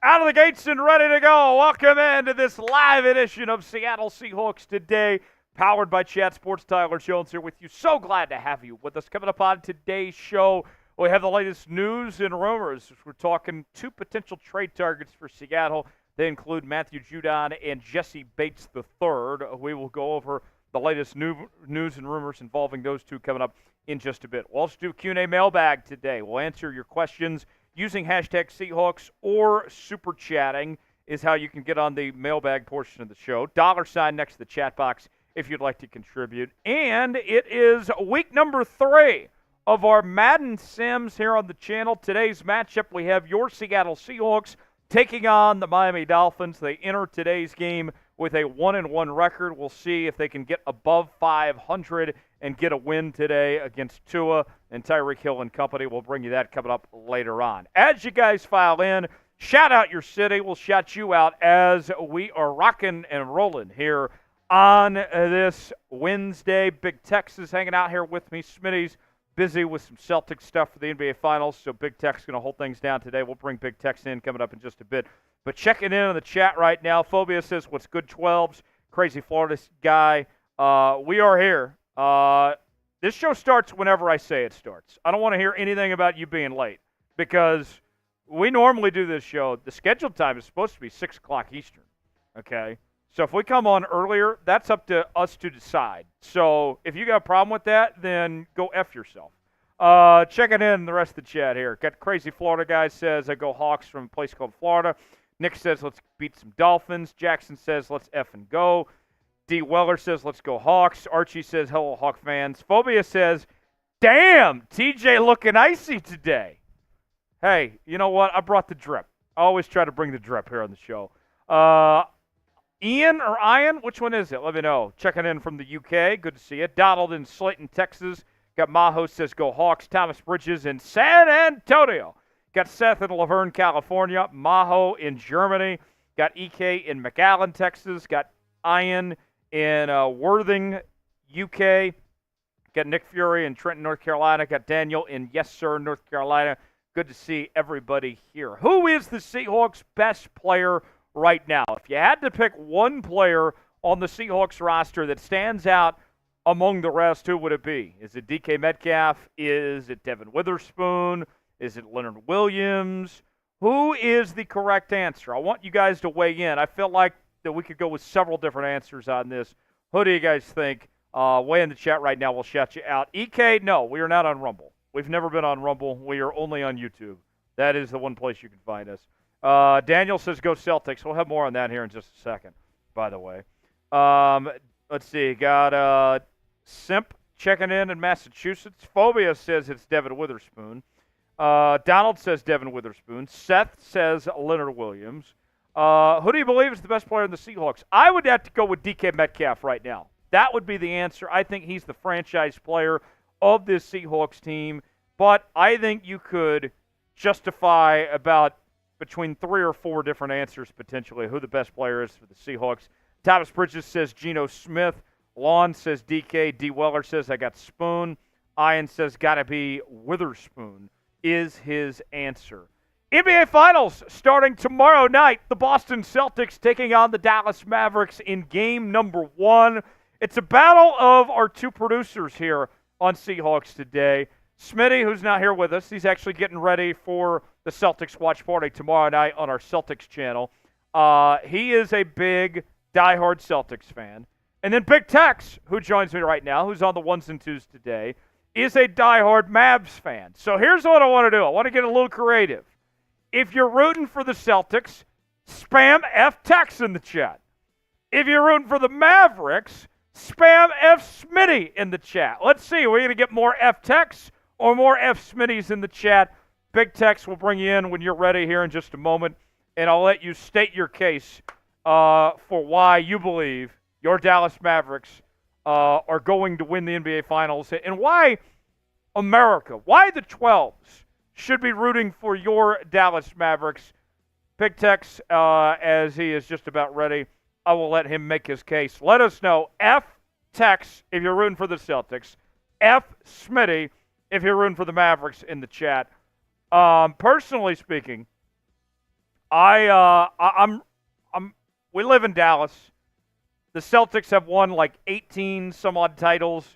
Out of the gates and ready to go. Welcome into this live edition of Seattle Seahawks Today, powered by Chat Sports. Tyler Jones here with you. So glad to have you with us. Coming up on today's show, we have the latest news and rumors. We're talking two potential trade targets for Seattle. They include Matthew Judon and Jessie Bates III. We will go over the latest news and rumors involving those two coming up in just a bit. We'll also do a Q&A mailbag today. We'll answer your questions using hashtag Seahawks or super chatting is how you can get on the mailbag portion of the show. $ next to the chat box if you'd like to contribute. And it is week number 3 of our Madden Sims here on the channel. Today's matchup, we have your Seattle Seahawks taking on the Miami Dolphins. They enter today's game with a 1-1 record. We'll see if they can get above 500 and get a win today against Tua and Tyreek Hill and company. We'll bring you that coming up later on. As you guys file in, shout out your city. We'll shout you out as we are rocking and rolling here on this Wednesday. Big Tex is hanging out here with me. Smitty's busy with some Celtics stuff for the NBA Finals, so Big Tex going to hold things down today. We'll bring Big Tex in coming up in just a bit. But checking in on the chat right now, Phobia says, what's good, 12s? Crazy Florida guy. We are here. This show starts whenever I say it starts. I don't want to hear anything about you being late because we normally do this show. The scheduled time is supposed to be 6 o'clock Eastern, okay? So if we come on earlier, that's up to us to decide. So if you got a problem with that, then go F yourself. Checking in the rest of the chat here. Got Crazy Florida guy says, I go Hawks from a place called Florida. Nick says, let's beat some Dolphins. Jackson says, let's F and go. D. Weller says, let's go Hawks. Archie says, hello, Hawk fans. Phobia says, damn, TJ looking icy today. Hey, you know what? I brought the drip. I always try to bring the drip here on the show. Ian or Ian? Which one is it? Let me know. Checking in from the UK. Good to see you. Donald in Slayton, Texas. Got Maho says, go Hawks. Thomas Bridges in San Antonio. Got Seth in Laverne, California. Maho in Germany. Got EK in McAllen, Texas. Got Ian in Worthing, UK. Got Nick Fury in Trenton, North Carolina. Got Daniel in Yes Sir, North Carolina. Good to see everybody here. Who is the Seahawks' best player right now? If you had to pick one player on the Seahawks roster that stands out among the rest, who would it be? Is it DK Metcalf? Is it Devin Witherspoon? Is it Leonard Williams? Who is the correct answer? I want you guys to weigh in. I feel like that we could go with several different answers on this. Who do you guys think? Weigh in the chat right now. We'll shout you out. EK, no, we are not on Rumble. We've never been on Rumble. We are only on YouTube. That is the one place you can find us. Daniel says go Celtics. We'll have more on that here in just a second, by the way. Let's see. Got Simp checking in Massachusetts. Phobia says it's Devin Witherspoon. Donald says Devin Witherspoon. Seth says Leonard Williams. Who do you believe is the best player in the Seahawks? I would have to go with DK Metcalf right now. That would be the answer. I think he's the franchise player of this Seahawks team. But I think you could justify about between 3 or 4 different answers potentially who the best player is for the Seahawks. Thomas Bridges says Geno Smith. Lon says DK. D. Weller says I got Spoon. Ian says got to be Witherspoon is his answer. NBA Finals starting tomorrow night. The Boston Celtics taking on the Dallas Mavericks in game number 1. It's a battle of our two producers here on Seahawks Today. Smitty, who's not here with us, he's actually getting ready for the Celtics watch party tomorrow night on our Celtics channel. He is a big, diehard Celtics fan. And then Big Tex, who joins me right now, who's on the ones and twos today, is a diehard Mavs fan. So here's what I want to do. I want to get a little creative. If you're rooting for the Celtics, spam F Tex in the chat. If you're rooting for the Mavericks, spam F Smitty in the chat. Let's see. We're going to get more F Tex or more F Smitties in the chat. Big Tex will bring you in when you're ready here in just a moment, and I'll let you state your case for why you believe your Dallas Mavericks are going to win the NBA Finals and why America, why the 12s should be rooting for your Dallas Mavericks. Big Tex, as he is just about ready, I will let him make his case. Let us know. F Tex if you're rooting for the Celtics. F Smitty if you're rooting for the Mavericks in the chat. Personally speaking, We live in Dallas. The Celtics have won like 18 some odd titles.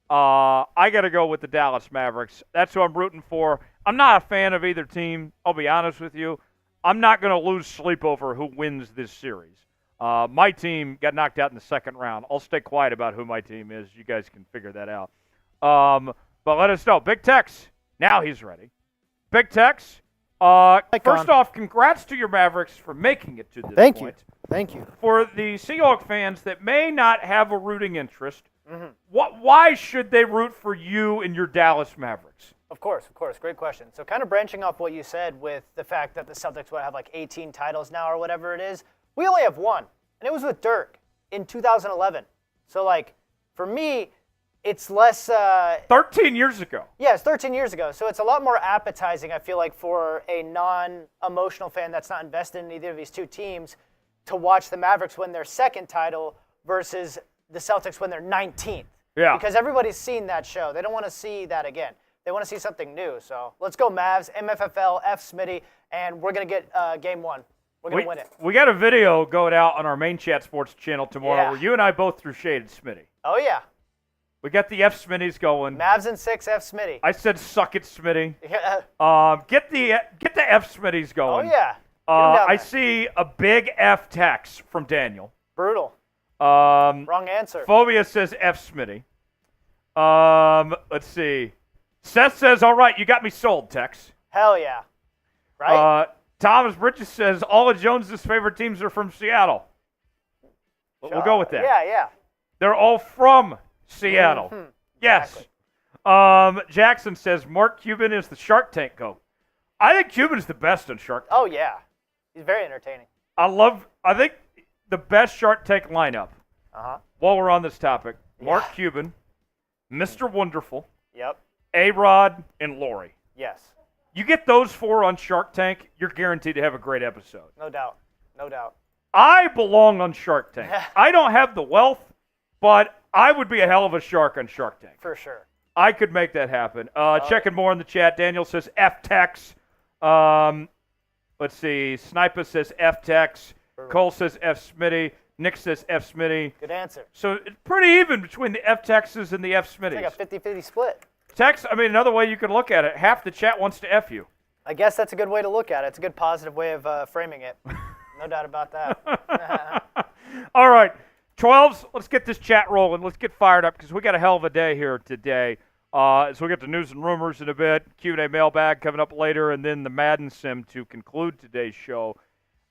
I got to go with the Dallas Mavericks. That's who I'm rooting for. I'm not a fan of either team. I'll be honest with you. I'm not going to lose sleep over who wins this series. My team got knocked out in the second round. I'll stay quiet about who my team is. You guys can figure that out. But let us know. Big Tex. Now he's ready. Big Tex. First off, congrats to your Mavericks for making it to this point. Thank you. For the Seahawks fans that may not have a rooting interest, why should they root for you and your Dallas Mavericks? Of course. Great question. So kind of branching off what you said with the fact that the Celtics would have like 18 titles now or whatever it is, we only have one, and it was with Dirk in 2011. So like, for me, it's less... 13 years ago. Yeah, it's 13 years ago. So it's a lot more appetizing, I feel like, for a non-emotional fan that's not invested in either of these two teams to watch the Mavericks win their second title versus the Celtics win their 19th. Yeah. Because everybody's seen that show. They don't want to see that again. They want to see something new. So let's go Mavs, MFFL, F. Smitty, and we're going to get game one. We're going to win it. We got a video going out on our main Chat Sports channel tomorrow where you and I both threw shade at Smitty. Oh, yeah. We got the F. Smitties going. Mavs and 6, F. Smitty. I said suck it, Smitty. Yeah. Get the F. Smitties going. Oh, yeah. I see a big F text from Daniel. Brutal. Wrong answer. Phobia says F. Smitty. Let's see. Seth says, all right, you got me sold, Tex. Hell yeah. Right? Thomas Bridges says all of Jones's favorite teams are from Seattle. We'll go with that. Yeah. They're all from Seattle. Mm-hmm. Yes. Exactly. Jackson says Mark Cuban is the Shark Tank goat. I think Cuban's the best on Shark Tank. Oh, yeah. He's very entertaining. I think the best Shark Tank lineup, while we're on this topic, Mark Cuban, Mr. Wonderful, A-Rod, and Lori. Yes. You get those four on Shark Tank, you're guaranteed to have a great episode. No doubt. I belong on Shark Tank. I don't have the wealth, but I would be a hell of a shark on Shark Tank. For sure. I could make that happen. Checking more in the chat. Daniel says F-Tex. Let's see. Sniper says F-Tex. Cole says F-Smitty. Nick says F-Smitty. Good answer. So it's pretty even between the F-Texes and the F-Smitties. It's like a 50-50 split. Tex, another way you can look at it, half the chat wants to F you. I guess that's a good way to look at it. It's a good positive way of framing it. No doubt about that. All right. 12s, let's get this chat rolling. Let's get fired up because we got a hell of a day here today. So we got the news and rumors in a bit, Q&A mailbag coming up later, and then the Madden Sim to conclude today's show.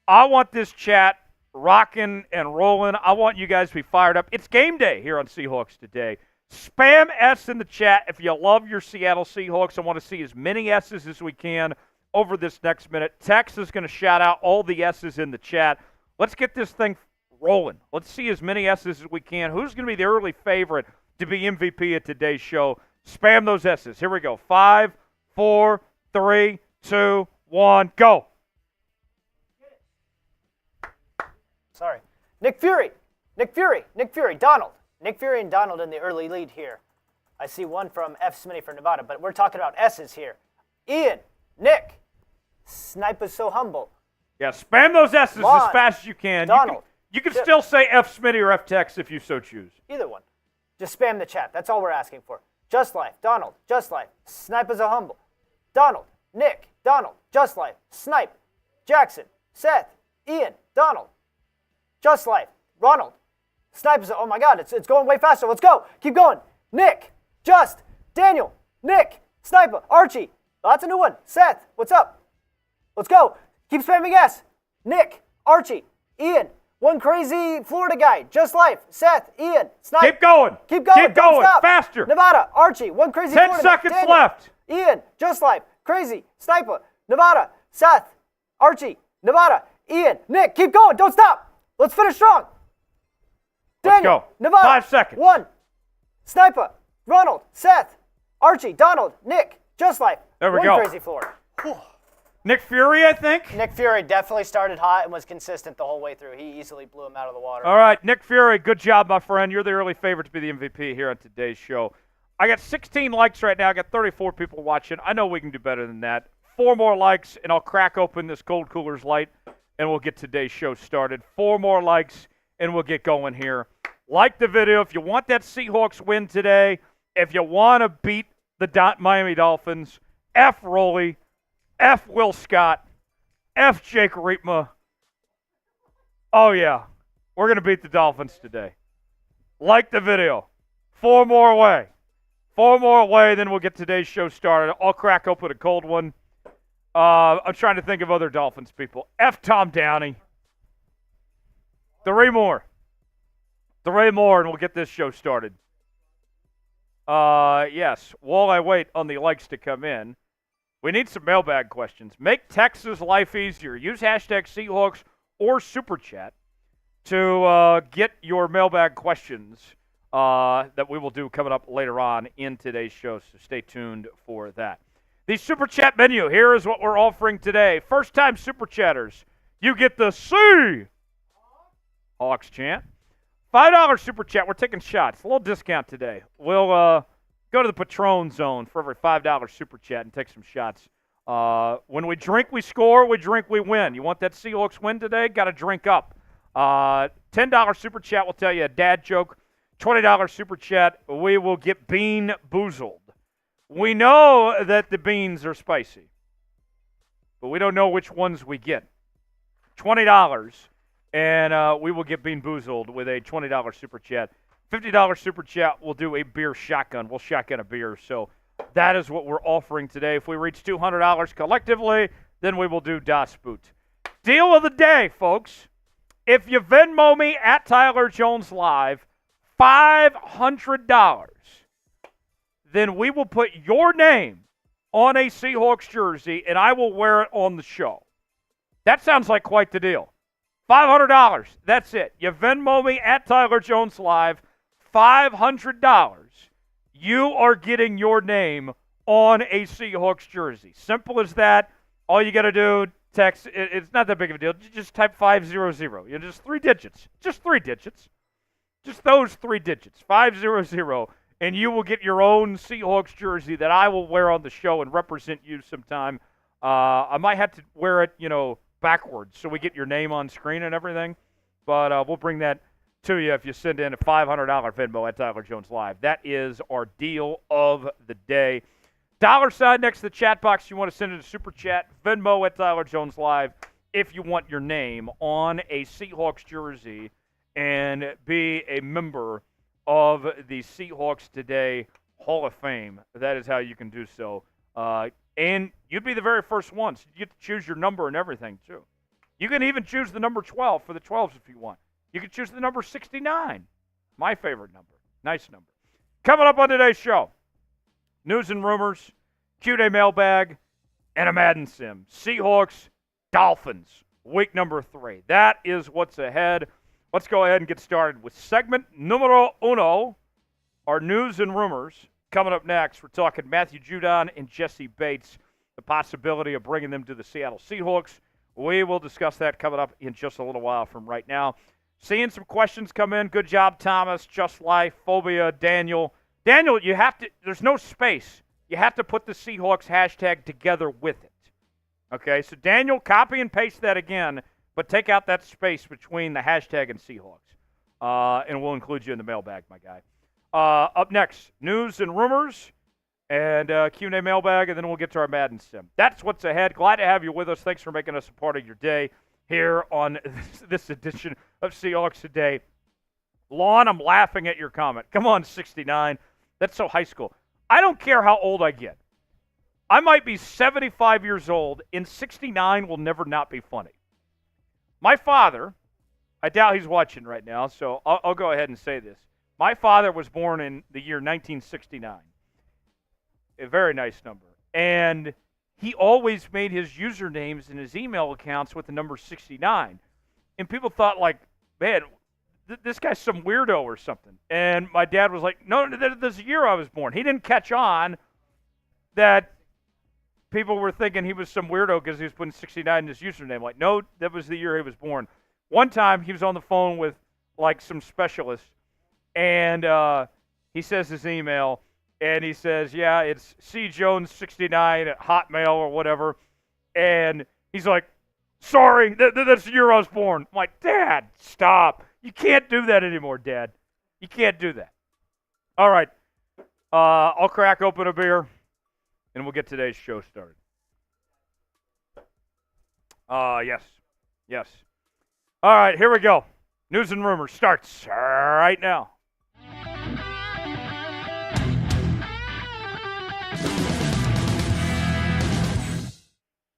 I want this chat rocking and rolling. I want you guys to be fired up. It's game day here on Seahawks Today. Spam S in the chat if you love your Seattle Seahawks. I want to see as many S's as we can over this next minute. Tex is going to shout out all the S's in the chat. Let's get this thing rolling. Let's see as many S's as we can. Who's going to be the early favorite to be MVP at today's show? Spam those S's. Here we go. 5, 4, 3, 2, 1, go. Sorry. Nick Fury, Donald. Nick Fury and Donald in the early lead here. I see one from F. Smitty for Nevada, but we're talking about S's here. Ian, Nick, Sniper's so humble. Yeah, spam those S's Lon, as fast as you can. Donald. You can still say F. Smitty or F. Tex if you so choose. Either one. Just spam the chat. That's all we're asking for. Just Life, Donald, Just Life, Sniper's a humble. Donald, Nick, Donald, Just Life, Snipe, Jackson, Seth, Ian, Donald, Just Life, Ronald, Sniper's, oh my God, it's going way faster. Let's go. Keep going. Nick, Just, Daniel, Nick, Sniper, Archie. Oh, that's a new one. Seth, what's up? Let's go. Keep spamming S. Nick, Archie, Ian, one crazy Florida guy, Just Life, Seth, Ian, Sniper. Keep going. Keep going. Keep going. Stop. Faster. Nevada, Archie, one crazy 10 Florida guy. seconds Daniel, left. Ian, Just Life, Crazy, Sniper, Nevada, Seth, Archie, Nevada, Ian, Nick. Keep going. Don't stop. Let's finish strong. Daniel, Let's go. Nevada, 5 seconds. 1, Sniper, Ronald, Seth, Archie, Donald, Nick, Just Life. There we one go. Crazy Florida. Nick Fury, I think. Nick Fury definitely started hot and was consistent the whole way through. He easily blew him out of the water. All right, Nick Fury, good job, my friend. You're the early favorite to be the MVP here on today's show. I got 16 likes right now. I got 34 people watching. I know we can do better than that. 4 more likes, and I'll crack open this Cold Coolers Light. and we'll get today's show started. 4 more likes, and we'll get going here. Like the video if you want that Seahawks win today. If you want to beat the Miami Dolphins, F. Roley, F. Will Scott, F. Jake Riepma. Oh, yeah. We're going to beat the Dolphins today. Like the video. 4 more away. 4 more away, then we'll get today's show started. I'll crack open a cold one. I'm trying to think of other Dolphins people. F. Tom Downey. 3 more. 3 more, and we'll get this show started. Yes, while I wait on the likes to come in, we need some mailbag questions. Make Texas' life easier. Use hashtag Seahawks or Super Chat to get your mailbag questions that we will do coming up later on in today's show, so stay tuned for that. The Super Chat menu, here is what we're offering today. First-time Super Chatters, you get the Seahawks chant. $5 Super Chat, we're taking shots. A little discount today. We'll go to the Patron zone for every $5 Super Chat and take some shots. When we drink, we score. We drink, we win. You want that Seahawks win today? Got to drink up. $10 Super Chat will tell you a dad joke. $20 Super Chat, we will get bean boozled. We know that the beans are spicy, but we don't know which ones we get. $20, and we will get bean boozled with a $20 Super Chat. $50 Super Chat, we'll do a beer shotgun. We'll shotgun a beer. So that is what we're offering today. If we reach $200 collectively, then we will do Das Boot. Deal of the day, folks. If you Venmo me at Tyler Jones Live, $500, then we will put your name on a Seahawks jersey, and I will wear it on the show. That sounds like quite the deal. $500, that's it. You Venmo me at Tyler Jones Live, $500. You are getting your name on a Seahawks jersey. Simple as that. All you got to do, text, it's not that big of a deal. Just type 500. You know, just 3 digits. Just 3 digits. Just those 3 digits. 500. And you will get your own Seahawks jersey that I will wear on the show and represent you sometime. I might have to wear it, backwards so we get your name on screen and everything. But we'll bring that to you if you send in a $500 Venmo at Tyler Jones Live. That is our deal of the day. $ next to the chat box. You want to send in a Super Chat. Venmo at Tyler Jones Live if you want your name on a Seahawks jersey and be a member of the Seahawks Today Hall of Fame. That is how you can do so. And you'd be the very first ones. You get to choose your number and everything, too. You can even choose the number 12 for the 12s if you want. You can choose the number 69. My favorite number. Nice number. Coming up on today's show, news and rumors, Q-Day mailbag, and a Madden sim. Seahawks, Dolphins, week number 3. That is what's ahead. Let's go ahead and get started with segment numero uno, our news and rumors. Coming up next, we're talking Matthew Judon and Jessie Bates, the possibility of bringing them to the Seattle Seahawks. We will discuss that coming up in just a little while from right now. Seeing some questions come in. Good job, Thomas, Just Life, Phobia, Daniel. Daniel, you have to, there's no space. You have to put the Seahawks hashtag together with it. Okay, so Daniel, copy and paste that again, but take out that space between the hashtag and Seahawks. And we'll include you in the mailbag, my guy. Up next, news and rumors and Q&A mailbag, and then we'll get to our Madden sim. That's what's ahead. Glad to have you with us. Thanks for making us a part of your day here on this edition of Seahawks Today. Lon, I'm laughing at your comment. Come on, 69. That's so high school. I don't care how old I get. I might be 75 years old, and 69 will never not be funny. My father, I doubt he's watching right now, so I'll go ahead and say this. My father was born in the year 1969. A very nice number. And he always made his usernames and his email accounts with the number 69. And people thought, like, man, this guy's some weirdo or something. And my dad was like, no, this is the year I was born. He didn't catch on that people were thinking he was some weirdo because he was putting 69 in his username. Like, no, that was the year he was born. One time he was on the phone with, like, some specialist, and he says his email, and he says, yeah, it's cjones69 at Hotmail or whatever. And he's like, Sorry, that's the year I was born. I'm like, Dad, stop. You can't do that anymore, Dad. You can't do that. All right. I'll crack open a beer, and we'll get today's show started. Yes. All right, here we go. News and Rumors starts right now.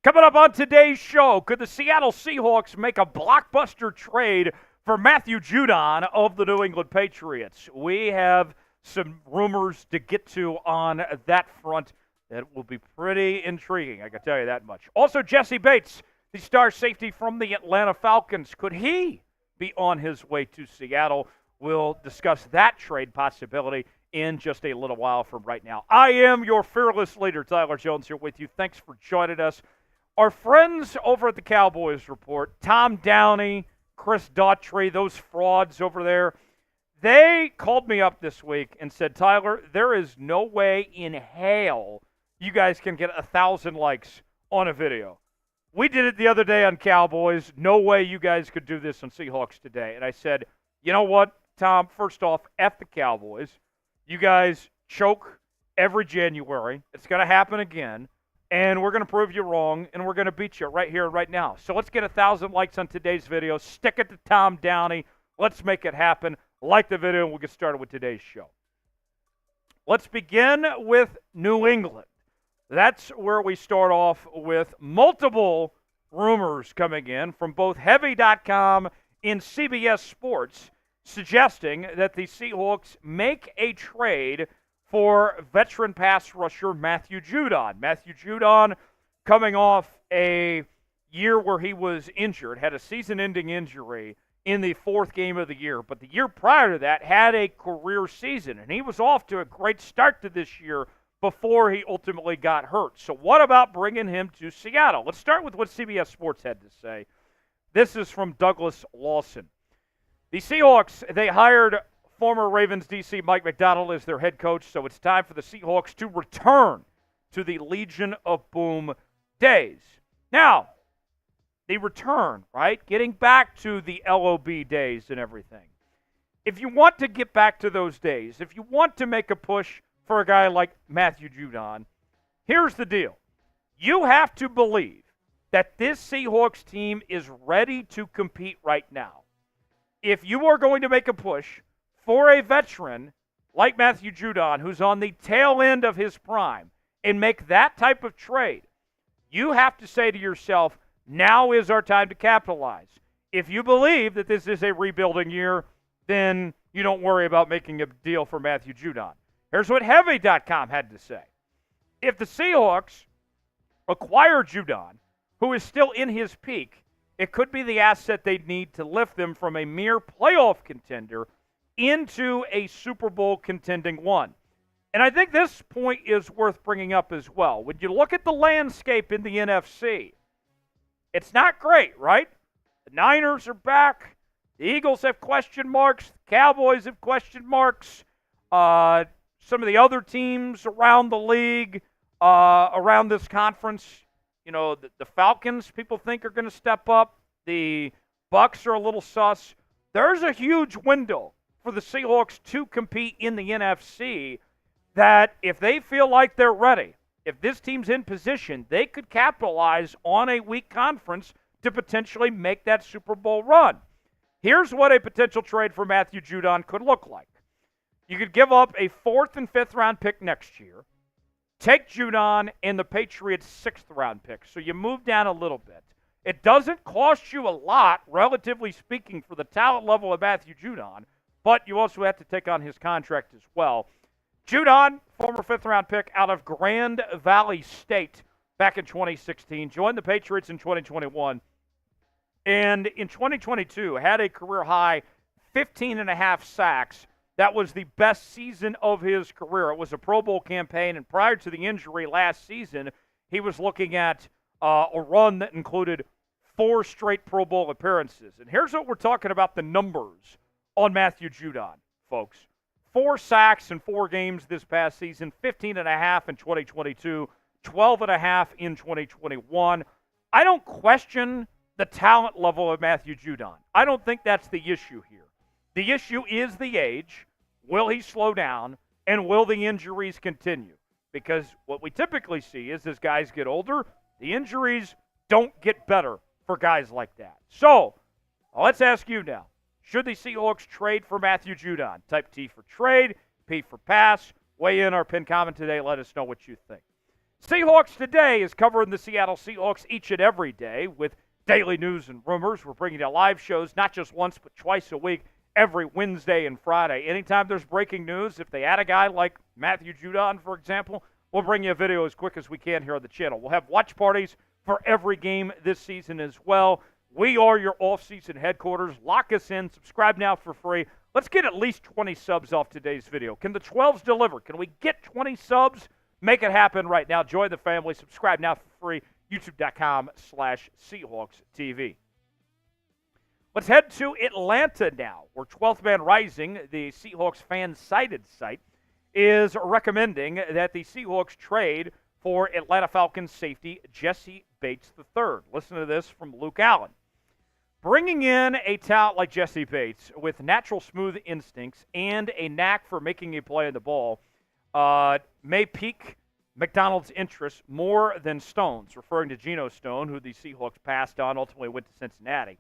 Coming up on today's show, could the Seattle Seahawks make a blockbuster trade for Matthew Judon of the New England Patriots? We have some rumors to get to on that front that will be pretty intriguing, I can tell you that much. Also, Jessie Bates, the star safety from the Atlanta Falcons, could he be on his way to Seattle? We'll discuss that trade possibility in just a little while from right now. I am your fearless leader, Tyler Jones, here with you. Thanks for joining us. Our friends over at the Cowboys Report, Tom Downey, Chris Daughtry, those frauds over there, they called me up this week and said, Tyler, there is no way in hell you guys can get 1,000 likes on a video. We did it the other day on Cowboys. No way you guys could do this on Seahawks Today. And I said, you know what, Tom, first off, F the Cowboys. You guys choke every January. It's going to happen again. And we're going to prove you wrong, and we're going to beat you right here, right now. So let's get 1,000 likes on today's video. Stick it to Tom Downey. Let's make it happen. Like the video, and we'll get started with today's show. Let's begin with New England. That's where we start off with multiple rumors coming in from both Heavy.com and CBS Sports suggesting that the Seahawks make a trade for veteran pass rusher Matthew Judon. Matthew Judon coming off a year where he was injured, had a season-ending injury in the fourth game of the year. But the year prior to that had a career season, and he was off to a great start to this year before he ultimately got hurt. So what about bringing him to Seattle? Let's start with what CBS Sports had to say. This is from Douglas Lawson. The Seahawks, they hired former Ravens DC Mike Macdonald as their head coach, so it's time for the Seahawks to return to the Legion of Boom days. Now, the return, right? Getting back to the LOB days and everything. If you want to get back to those days, if you want to make a push for a guy like Matthew Judon, here's the deal. You have to believe that this Seahawks team is ready to compete right now. If you are going to make a push for a veteran like Matthew Judon, who's on the tail end of his prime, and make that type of trade, you have to say to yourself, now is our time to capitalize. If you believe that this is a rebuilding year, then you don't worry about making a deal for Matthew Judon. Here's what Heavy.com had to say. If the Seahawks acquire Judon, who is still in his peak, it could be the asset they'd need to lift them from a mere playoff contender into a Super Bowl contending one. And I think this point is worth bringing up as well. When you look at the landscape in the NFC, it's not great, right? The Niners are back. The Eagles have question marks. The Cowboys have question marks. Some of the other teams around the league, around this conference, you know, the Falcons, people think are going to step up. The Bucs are a little sus. There's a huge window for the Seahawks to compete in the NFC that if they feel like they're ready, if this team's in position, they could capitalize on a weak conference to potentially make that Super Bowl run. Here's what a potential trade for Matthew Judon could look like. You could give up a 4th and 5th round pick next year, take Judon and the Patriots' 6th round pick, so you move down a little bit. It doesn't cost you a lot, relatively speaking, for the talent level of Matthew Judon, but you also have to take on his contract as well. Judon, former 5th round pick out of Grand Valley State back in 2016, joined the Patriots in 2021, and in 2022 had a career-high 15.5 sacks. That was the best season of his career. It was a Pro Bowl campaign, and prior to the injury last season, he was looking at a run that included 4 straight Pro Bowl appearances. And here's what we're talking about the numbers on Matthew Judon, folks. 4 sacks in 4 games this past season, 15.5 in 2022, 12.5 in 2021. I don't question the talent level of Matthew Judon. I don't think that's the issue here. The issue is the age. Will he slow down? And will the injuries continue? Because what we typically see is as guys get older, the injuries don't get better for guys like that. So, let's ask you now. Should the Seahawks trade for Matthew Judon? Type T for trade, P for pass. Weigh in our pinned comment today. Let us know what you think. Seahawks Today is covering the Seattle Seahawks each and every day with daily news and rumors. We're bringing you live shows not just once but twice a week, every Wednesday and Friday. Anytime there's breaking news, if they add a guy like Matthew Judon, for example, we'll bring you a video as quick as we can here on the channel. We'll have watch parties for every game this season as well. We are your off-season headquarters. Lock us in. Subscribe now for free. Let's get at least 20 subs off today's video. Can the 12s deliver? Can we get 20 subs? Make it happen right now. Join the family. Subscribe now for free. YouTube.com/Seahawks TV. Let's head to Atlanta now, where 12th Man Rising, the Seahawks fan-sided site, is recommending that the Seahawks trade for Atlanta Falcons safety Jessie Bates III. Listen to this from Luke Allen. Bringing in a talent like Jessie Bates with natural smooth instincts and a knack for making a play on the ball may pique Macdonald's interest more than Stone's, referring to Geno Stone, who the Seahawks passed on, ultimately went to Cincinnati.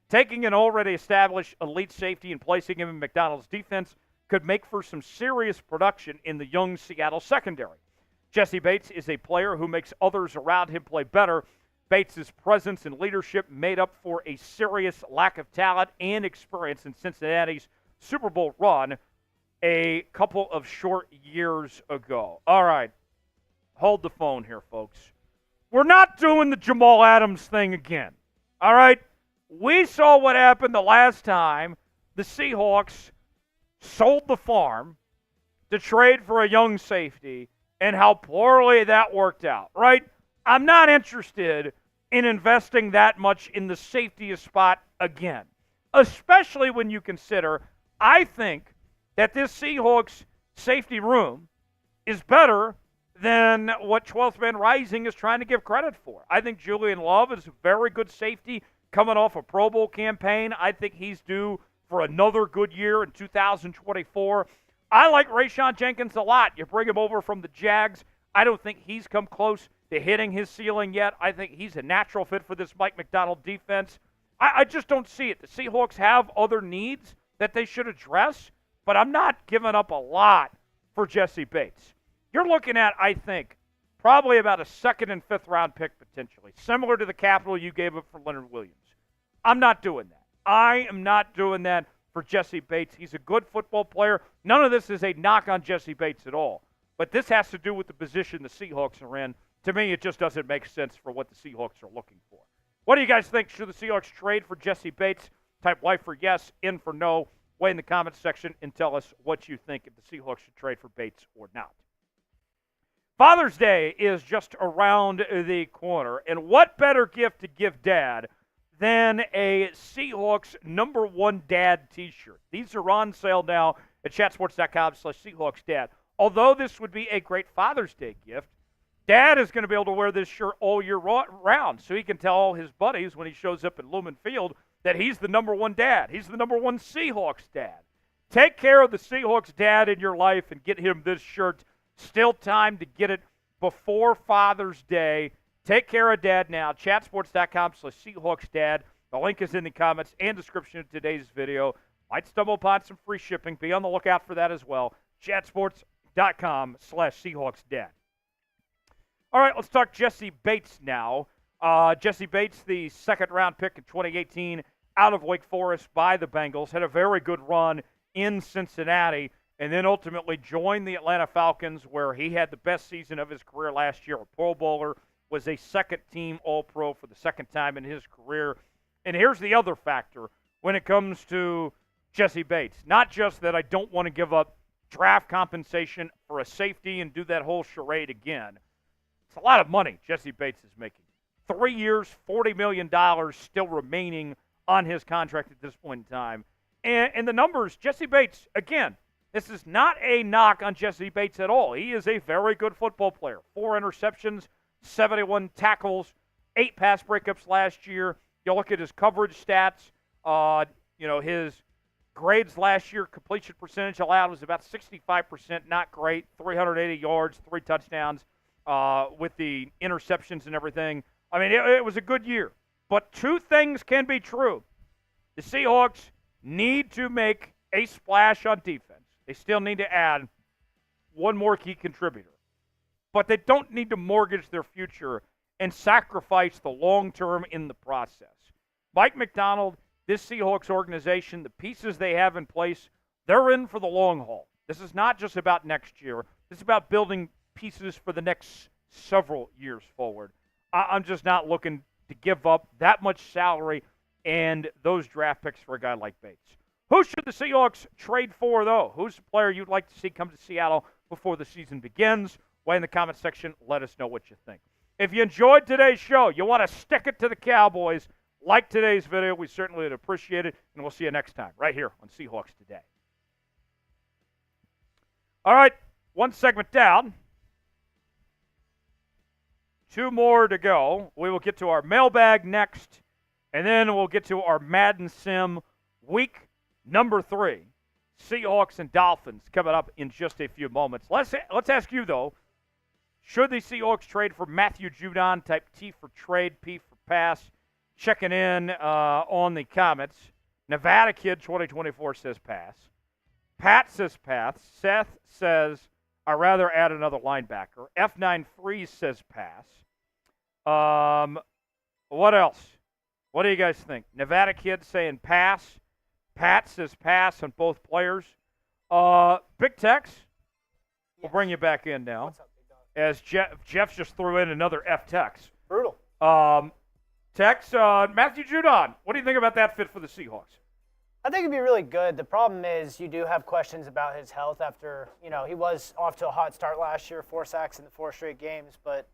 Taking an already established elite safety and placing him in Macdonald's defense could make for some serious production in the young Seattle secondary. Jessie Bates is a player who makes others around him play better. Bates' presence and leadership made up for a serious lack of talent and experience in Cincinnati's Super Bowl run a couple of short years ago. All right, hold the phone here, folks. We're not doing the Jamal Adams thing again. All right? We saw what happened the last time the Seahawks sold the farm to trade for a young safety and how poorly that worked out, right? I'm not interested in investing that much in the safety spot again, especially when you consider I think that this Seahawks safety room is better than what 12th Man Rising is trying to give credit for. I think Julian Love is a very good safety coming off a Pro Bowl campaign. I think he's due for another good year in 2024. I like Rayshon Jenkins a lot. You bring him over from the Jags. I don't think he's come close to hitting his ceiling yet. I think he's a natural fit for this Mike Macdonald defense. I just don't see it. The Seahawks have other needs that they should address, but I'm not giving up a lot for Jessie Bates. You're looking at, I think, probably about a second and fifth round pick potentially, similar to the capital you gave up for Leonard Williams. I'm not doing that. I am not doing that for Jessie Bates. He's a good football player. None of this is a knock on Jessie Bates at all. But this has to do with the position the Seahawks are in. To me, it just doesn't make sense for what the Seahawks are looking for. What do you guys think? Should the Seahawks trade for Jessie Bates? Type Y for yes, in for no. Weigh in the comments section and tell us what you think if the Seahawks should trade for Bates or not. Father's Day is just around the corner, and what better gift to give Dad than a Seahawks #1 Dad t-shirt. These are on sale now at chatsports.com/SeahawksDad. Although this would be a great Father's Day gift, Dad is going to be able to wear this shirt all year round, so he can tell all his buddies when he shows up at Lumen Field that he's the #1 dad. He's the #1 Seahawks dad. Take care of the Seahawks dad in your life and get him this shirt. Still time to get it before Father's Day. Take care of Dad now. Chatsports.com/SeahawksDad. The link is in the comments and description of today's video. Might stumble upon some free shipping. Be on the lookout for that as well. Chatsports.com/SeahawksDad. All right, let's talk Jessie Bates now. Jessie Bates, the second-round pick in 2018 out of Wake Forest by the Bengals, had a very good run in Cincinnati and then ultimately joined the Atlanta Falcons, where he had the best season of his career last year. A Pro Bowler, was a second-team All-Pro for the second time in his career. And here's the other factor when it comes to Jessie Bates. Not just that I don't want to give up draft compensation for a safety and do that whole charade again. It's a lot of money Jessie Bates is making. 3 years, $40 million still remaining on his contract at this point in time. And the numbers, Jessie Bates, again, this is not a knock on Jessie Bates at all. He is a very good football player. 4 interceptions, 71 tackles, 8 pass breakups last year. You look at his coverage stats, his grades last year, completion percentage allowed was about 65%, not great, 380 yards, 3 touchdowns with the interceptions and everything. I mean, it was a good year. But two things can be true. The Seahawks need to make a splash on defense. They still need to add one more key contributor. But they don't need to mortgage their future and sacrifice the long term in the process. Mike Macdonald, this Seahawks organization, the pieces they have in place, they're in for the long haul. This is not just about next year. This is about building pieces for the next several years forward. I'm just not looking to give up that much salary and those draft picks for a guy like Bates. Who should the Seahawks trade for, though? Who's the player you'd like to see come to Seattle before the season begins? Weigh in the comment section. Let us know what you think. If you enjoyed today's show, you want to stick it to the Cowboys, like today's video. We certainly would appreciate it, and we'll see you next time right here on Seahawks Today. All right, one segment down. 2 more to go. We will get to our mailbag next, and then we'll get to our Madden Sim week number 3. Seahawks and Dolphins coming up in just a few moments. Let's ask you, though, should the Seahawks trade for Matthew Judon? Type T for trade, P for pass. Checking in on the comments. Nevada Kid 2024 says pass. Pat says pass. Seth says, I'd rather add another linebacker. F9 Freeze says pass. What else? What do you guys think? Nevada Kid saying pass. Pat says pass on both players. Big Tex, we'll bring you back in now. What's up, big dog? As Jeff just threw in another F Tex. Brutal. Tex, Matthew Judon, what do you think about that fit for the Seahawks? I think it'd be really good. The problem is you do have questions about his health after, he was off to a hot start last year, 4 sacks in the 4 straight games, but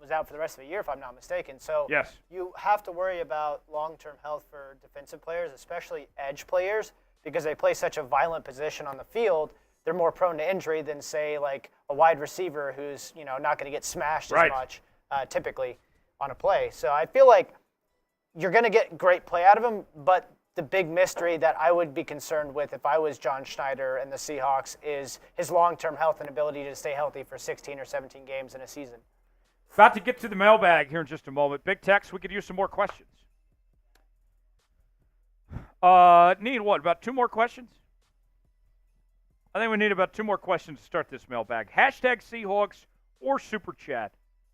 was out for the rest of the year, if I'm not mistaken. So yes, you have to worry about long-term health for defensive players, especially edge players, because they play such a violent position on the field. They're more prone to injury than, say, like a wide receiver who's, not going to get smashed as much typically on a play. So I feel like you're going to get great play out of him, but the big mystery that I would be concerned with if I was John Schneider and the Seahawks is his long-term health and ability to stay healthy for 16 or 17 games in a season. About to get to the mailbag here in just a moment. Big Tex, we could use some more questions. Need what, about 2 more questions? I think we need about 2 more questions to start this mailbag. Hashtag Seahawks or Super Chat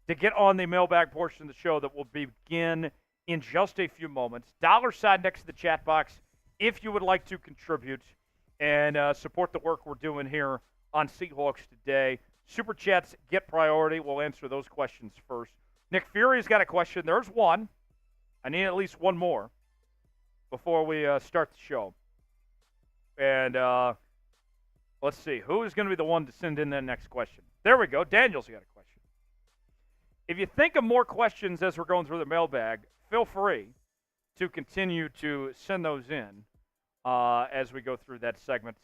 to get on the mailbag portion of the show that will begin in just a few moments. $sign next to the chat box if you would like to contribute and support the work we're doing here on Seahawks Today. Super Chats get priority. We'll answer those questions first. Nick Fury's got a question. There's one. I need at least one more before we start the show. And let's see. Who is going to be the one to send in that next question? There we go. Daniel's got a question. If you think of more questions as we're going through the mailbag, feel free to continue to send those in as we go through that segment.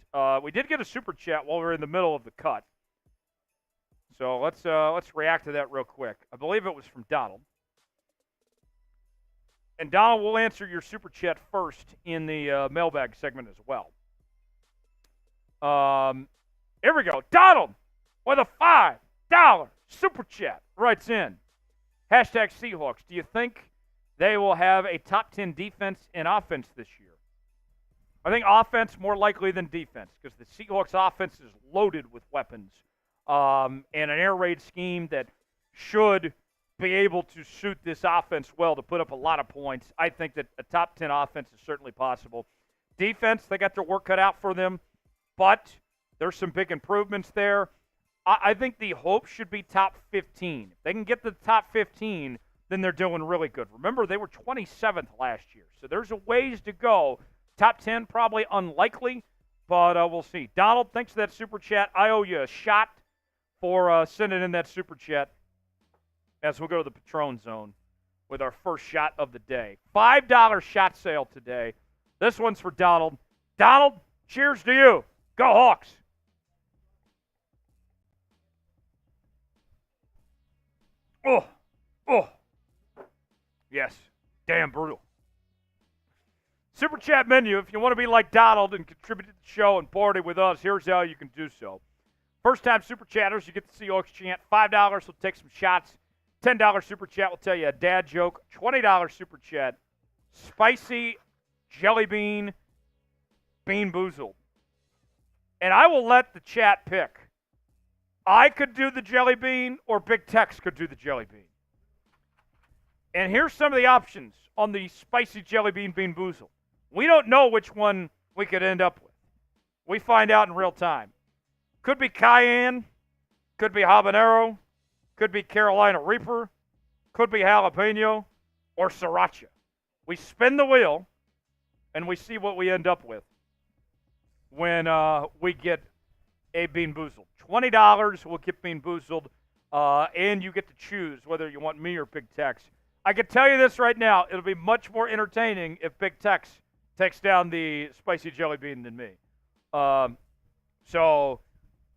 We did get a Super Chat while we were in the middle of the cut. So let's react to that real quick. I believe it was from Donald. And Donald will answer your Super Chat first in the mailbag segment as well. Here we go. Donald with a $5 Super Chat writes in. Hashtag Seahawks. Do you think they will have a top 10 defense and offense this year? I think offense more likely than defense because the Seahawks offense is loaded with weapons. And an air raid scheme that should be able to suit this offense well to put up a lot of points. I think that a top 10 offense is certainly possible. Defense, they got their work cut out for them, but there's some big improvements there. I think the hope should be top 15. If they can get the top 15, then they're doing really good. Remember, they were 27th last year, so there's a ways to go. Top 10, probably unlikely, but we'll see. Donald, thanks for that Super Chat. I owe you a shot for sending in that Super Chat as we'll go to the Patron Zone with our first shot of the day. $5 shot sale today. This one's for Donald. Donald, cheers to you. Go Hawks. Oh. Yes. Damn brutal. Super Chat menu. If you want to be like Donald and contribute to the show and party with us, here's how you can do so. First-time Super Chatters, you get the Seahawks chant. $5 will take some shots. $10 Super Chat will tell you a dad joke. $20 Super Chat, spicy jelly bean boozled. And I will let the chat pick. I could do the jelly bean or Big Tex could do the jelly bean. And here's some of the options on the spicy jelly bean boozled. We don't know which one we could end up with. We find out in real time. Could be cayenne, could be habanero, could be Carolina Reaper, could be jalapeno, or sriracha. We spin the wheel, and we see what we end up with when we get a Bean Boozled. $20 will get Bean Boozled, and you get to choose whether you want me or Big Tex. I can tell you this right now. It'll be much more entertaining if Big Tex takes down the spicy jelly bean than me. So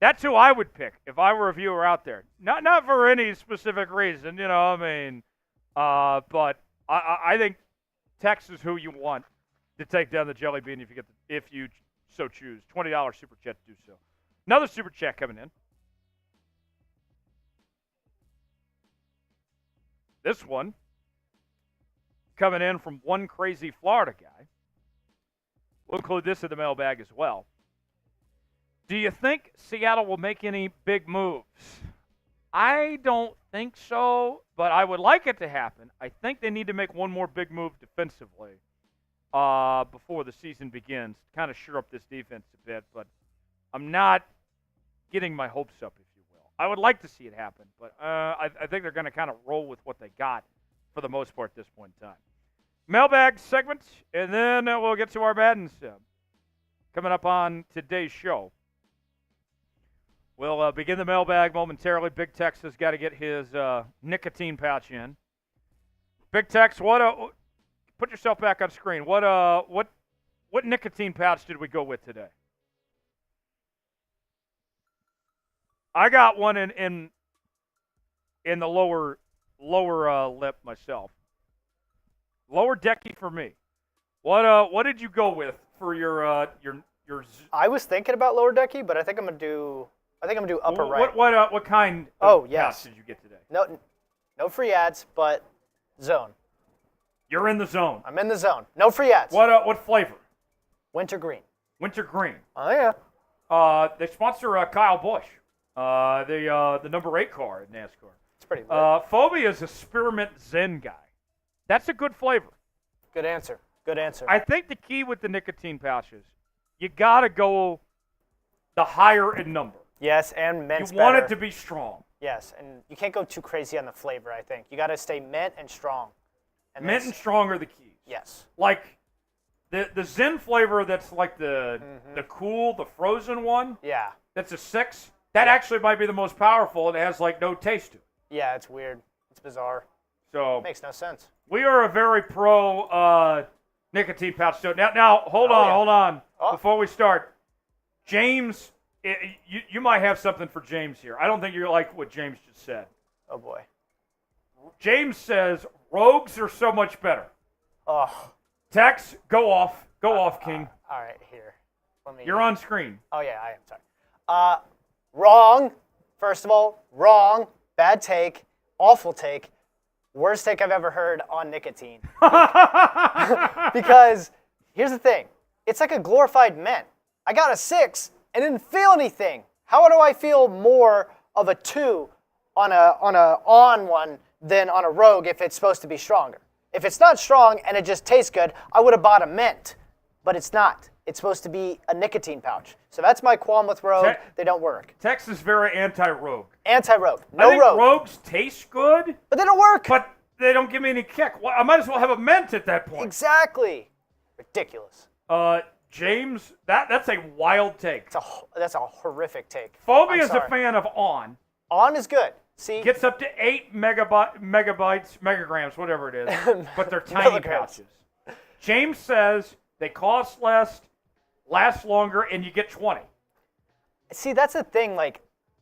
that's who I would pick if I were a viewer out there. Not for any specific reason, you know, I mean, but I think Tex is who you want to take down the jelly bean if you so choose. $20 Super Chat to do so. Another Super Chat coming in. This one coming in from one crazy Florida guy. We'll include this in the mailbag as well. Do you think Seattle will make any big moves? I don't think so, but I would like it to happen. I think they need to make one more big move defensively before the season begins to kind of shore up this defense a bit, but I'm not getting my hopes up, if you will. I would like to see it happen, but I think they're going to kind of roll with what they got for the most part at this point in time. Mailbag segment, and then we'll get to our Madden Sim. Coming up on today's show. We'll begin the mailbag momentarily. Big Tex has got to get his nicotine pouch in. Big Tex, put yourself back on screen. What nicotine pouch did we go with today? I got one in the lower lip myself. Lower decky for me. What did you go with for your? I was thinking about lower decky, but I think I'm gonna do upper right. What kind of pouch did you get today? No free ads, but zone. You're in the zone. I'm in the zone. No free ads. What flavor? Winter green. Winter green. Oh yeah. They sponsor Kyle Busch. The number 8 car in NASCAR. It's pretty lit. Phobia is a spearmint Zen guy. That's a good flavor. Good answer. I think the key with the nicotine pouches, you gotta go the higher in number. Yes, and ment's You want better. it to be strong. Yes, and you can't go too crazy on the flavor, I think. You got to stay mint and strong. And Mint and strong are the keys. Yes. Like the Zen flavor that's like the cool, the frozen one. Yeah. That's a 6. That actually might be the most powerful, and it has like no taste to it. Yeah, it's weird. It's bizarre. So Makes no sense. we are a very pro nicotine pouch. So now hold on. Oh. Before we start, James, you might have something for James here. I don't think you're like what James just said. Oh boy. James says rogues are so much better. Oh. Tex, go off, King. All right, here. You're on screen. Oh yeah, I am. Sorry. Wrong. First of all, wrong. Bad take. Awful take. Worst take I've ever heard on nicotine. Because here's the thing. It's like a glorified mint. I got a 6 and didn't feel anything. How do I feel more of a 2 on a one than on a rogue if it's supposed to be stronger? If it's not strong and it just tastes good, I would have bought a mint. But it's not. It's supposed to be a nicotine pouch. So that's my qualm with rogue. They don't work. Tex is very anti-rogue. Anti-rogue. I think rogues taste good, but they don't work. But they don't give me any kick. Well, I might as well have a mint at that point. Exactly. Ridiculous. James, that's a wild take. That's a horrific take. Phobia is a fan of On. On is good. See, gets up to 8 megagrams, whatever it is. But they're tiny pouches. James says they cost less, last longer, and you get 20. See, that's the thing. Like,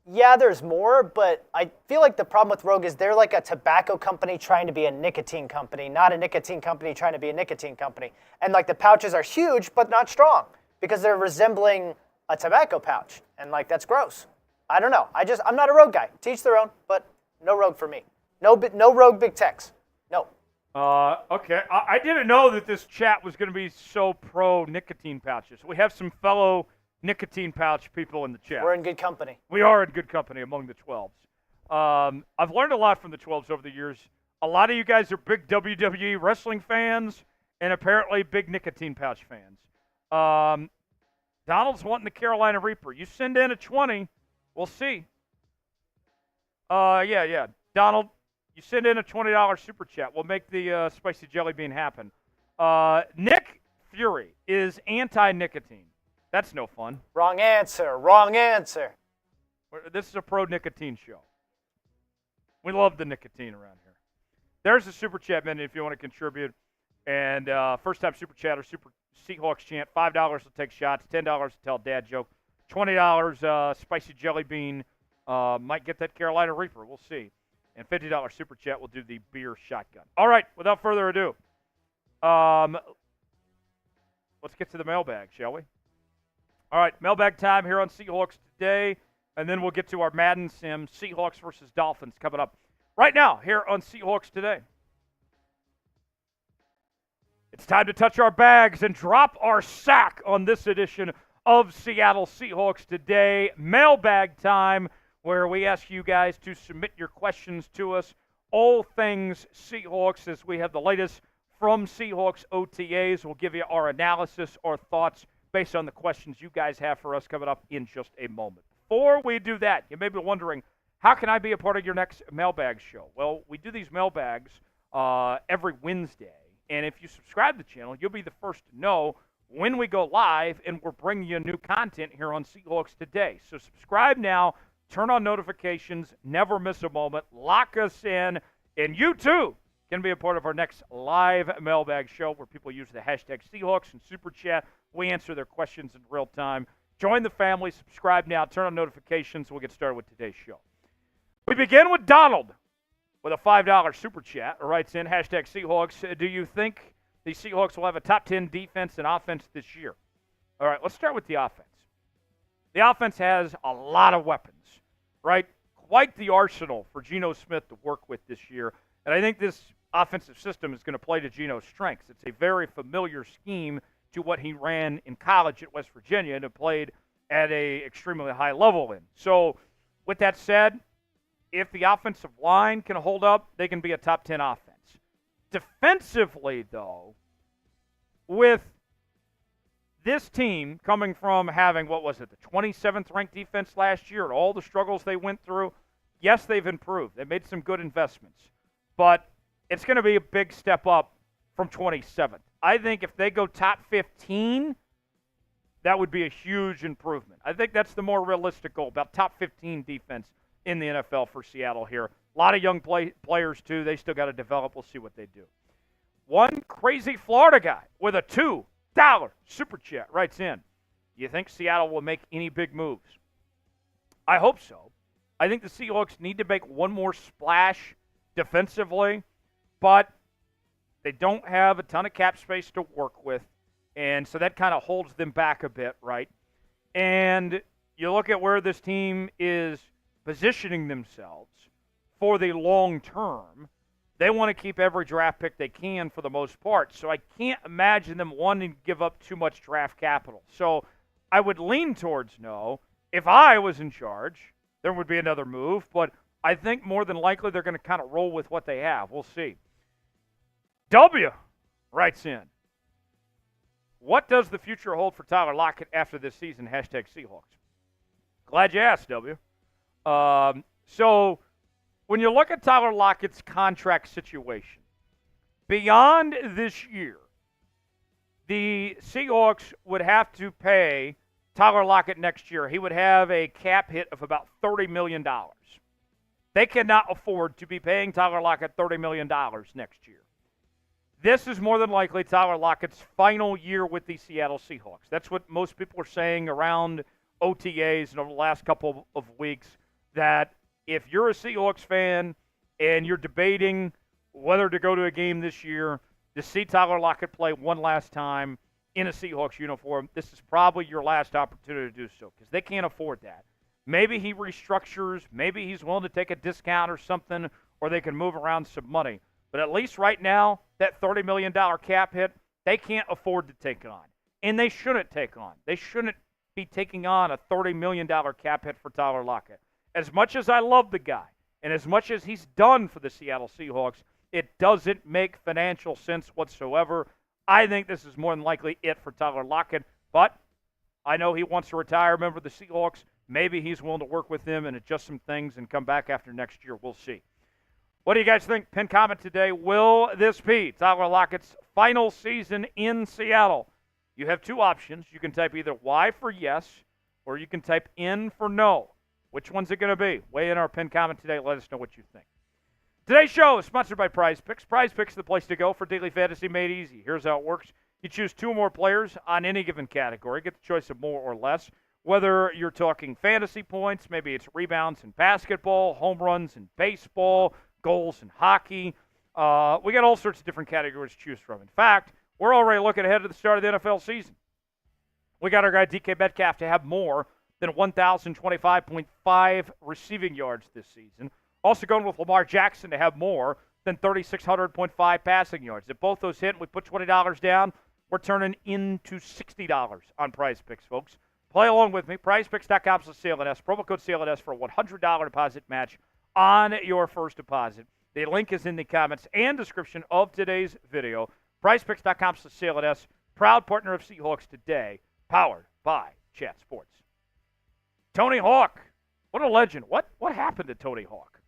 Yeah, there's more, but I feel like the problem with Rogue is they're like a tobacco company trying to be a nicotine company, not a nicotine company trying to be a nicotine company. And like the pouches are huge, but not strong because they're resembling a tobacco pouch. And like, that's gross. I don't know. I'm not a Rogue guy. Teach their own, but no Rogue for me. No Rogue big techs. No. Okay. I didn't know that this chat was going to be so pro nicotine pouches. We have some fellow nicotine pouch people in the chat. We're in good company. We are in good company among the 12s. I've learned a lot from the 12s over the years. A lot of you guys are big WWE wrestling fans and apparently big nicotine pouch fans. Donald's wanting the Carolina Reaper. You send in a 20, we'll see. Yeah. Donald, you send in a $20 super chat. We'll make the spicy jelly bean happen. Nick Fury is anti-nicotine. That's no fun. Wrong answer. This is a pro-nicotine show. We love the nicotine around here. There's the super chat menu if you want to contribute. And first-time super chatter, super Seahawks chant. $5 to take shots. $10 to tell dad joke. $20 spicy jelly bean. Might get that Carolina Reaper. We'll see. And $50 super chat will do the beer shotgun. All right, without further ado, let's get to the mailbag, shall we? All right, mailbag time here on Seahawks Today, and then we'll get to our Madden Sim, Seahawks versus Dolphins, coming up right now here on Seahawks Today. It's time to touch our bags and drop our sack on this edition of Seattle Seahawks Today. Mailbag time, where we ask you guys to submit your questions to us, all things Seahawks, as we have the latest from Seahawks OTAs. We'll give you our analysis, our thoughts, based on the questions you guys have for us coming up in just a moment. Before we do that, you may be wondering, how can I be a part of your next mailbag show? Well, we do these mailbags every Wednesday, and if you subscribe to the channel, you'll be the first to know when we go live, and we're bringing you new content here on Seahawks Today. So subscribe now, turn on notifications, never miss a moment, lock us in, and you too can be a part of our next live mailbag show where people use the hashtag Seahawks and Super Chat. We answer their questions in real time. Join the family. Subscribe now. Turn on notifications. We'll get started with today's show. We begin with Donald with a $5 Super Chat. Writes in, hashtag Seahawks. Do you think the Seahawks will have a top 10 defense and offense this year? All right, let's start with the offense. The offense has a lot of weapons, right? Quite the arsenal for Geno Smith to work with this year. And I think this offensive system is going to play to Geno's strengths. It's a very familiar scheme to what he ran in college at West Virginia and played at a extremely high level in. So with that said, if the offensive line can hold up, they can be a top 10 offense. Defensively, though, with this team coming from having, the 27th ranked defense last year and all the struggles they went through, yes, they've improved. They made some good investments. But it's going to be a big step up from 27th. I think if they go top 15, that would be a huge improvement. I think that's the more realistic goal, about top 15 defense in the NFL for Seattle here. A lot of young players, too. They still got to develop. We'll see what they do. One crazy Florida guy with a $2 super chat writes in, do you think Seattle will make any big moves? I hope so. I think the Seahawks need to make one more splash defensively, but they don't have a ton of cap space to work with, and so that kind of holds them back a bit, right? And you look at where this team is positioning themselves for the long term. They want to keep every draft pick they can for the most part, so I can't imagine them wanting to give up too much draft capital. So I would lean towards no. If I was in charge, there would be another move, but I think more than likely they're going to kind of roll with what they have. We'll see. W writes in, what does the future hold for Tyler Lockett after this season? Hashtag Seahawks. Glad you asked, W. So when you look at Tyler Lockett's contract situation, beyond this year, the Seahawks would have to pay Tyler Lockett next year. He would have a cap hit of about $30 million. They cannot afford to be paying Tyler Lockett $30 million next year. This is more than likely Tyler Lockett's final year with the Seattle Seahawks. That's what most people are saying around OTAs and over the last couple of weeks. that if you're a Seahawks fan and you're debating whether to go to a game this year, to see Tyler Lockett play one last time in a Seahawks uniform, this is probably your last opportunity to do so because they can't afford that. Maybe he restructures. Maybe he's willing to take a discount or something, or they can move around some money. But at least right now, that $30 million cap hit, they can't afford to take on. And they shouldn't take on. They shouldn't be taking on a $30 million cap hit for Tyler Lockett. As much as I love the guy, and as much as he's done for the Seattle Seahawks, it doesn't make financial sense whatsoever. I think this is more than likely it for Tyler Lockett. But I know he wants to retire a member of the Seahawks. Maybe he's willing to work with them and adjust some things and come back after next year. We'll see. What do you guys think? Pin comment today. Will this be Tyler Lockett's final season in Seattle? You have two options. You can type either Y for yes, or you can type N for no. Which one's it going to be? Weigh in our pin comment today. Let us know what you think. Today's show is sponsored by Prize Picks. Prize Picks is the place to go for daily fantasy made easy. Here's how it works. You choose two or more players on any given category. Get the choice of more or less. Whether you're talking fantasy points, maybe it's rebounds in basketball, home runs in baseball, goals in hockey. We got all sorts of different categories to choose from. In fact, we're already looking ahead to the start of the NFL season. We got our guy DK Metcalf to have more than 1,025.5 receiving yards this season. Also going with Lamar Jackson to have more than 3,600.5 passing yards. If both those hit and we put $20 down, we're turning into $60 on Prize Picks, folks. Play along with me. PrizePicks.com/CLNS. Promo code CLNS for a $100 deposit match on your first deposit. The link is in the comments and description of today's video. PrizePicks.com/CLNS. Proud partner of Seahawks Today. Powered by Chat Sports. Tony Hawk. What a legend. What happened to Tony Hawk?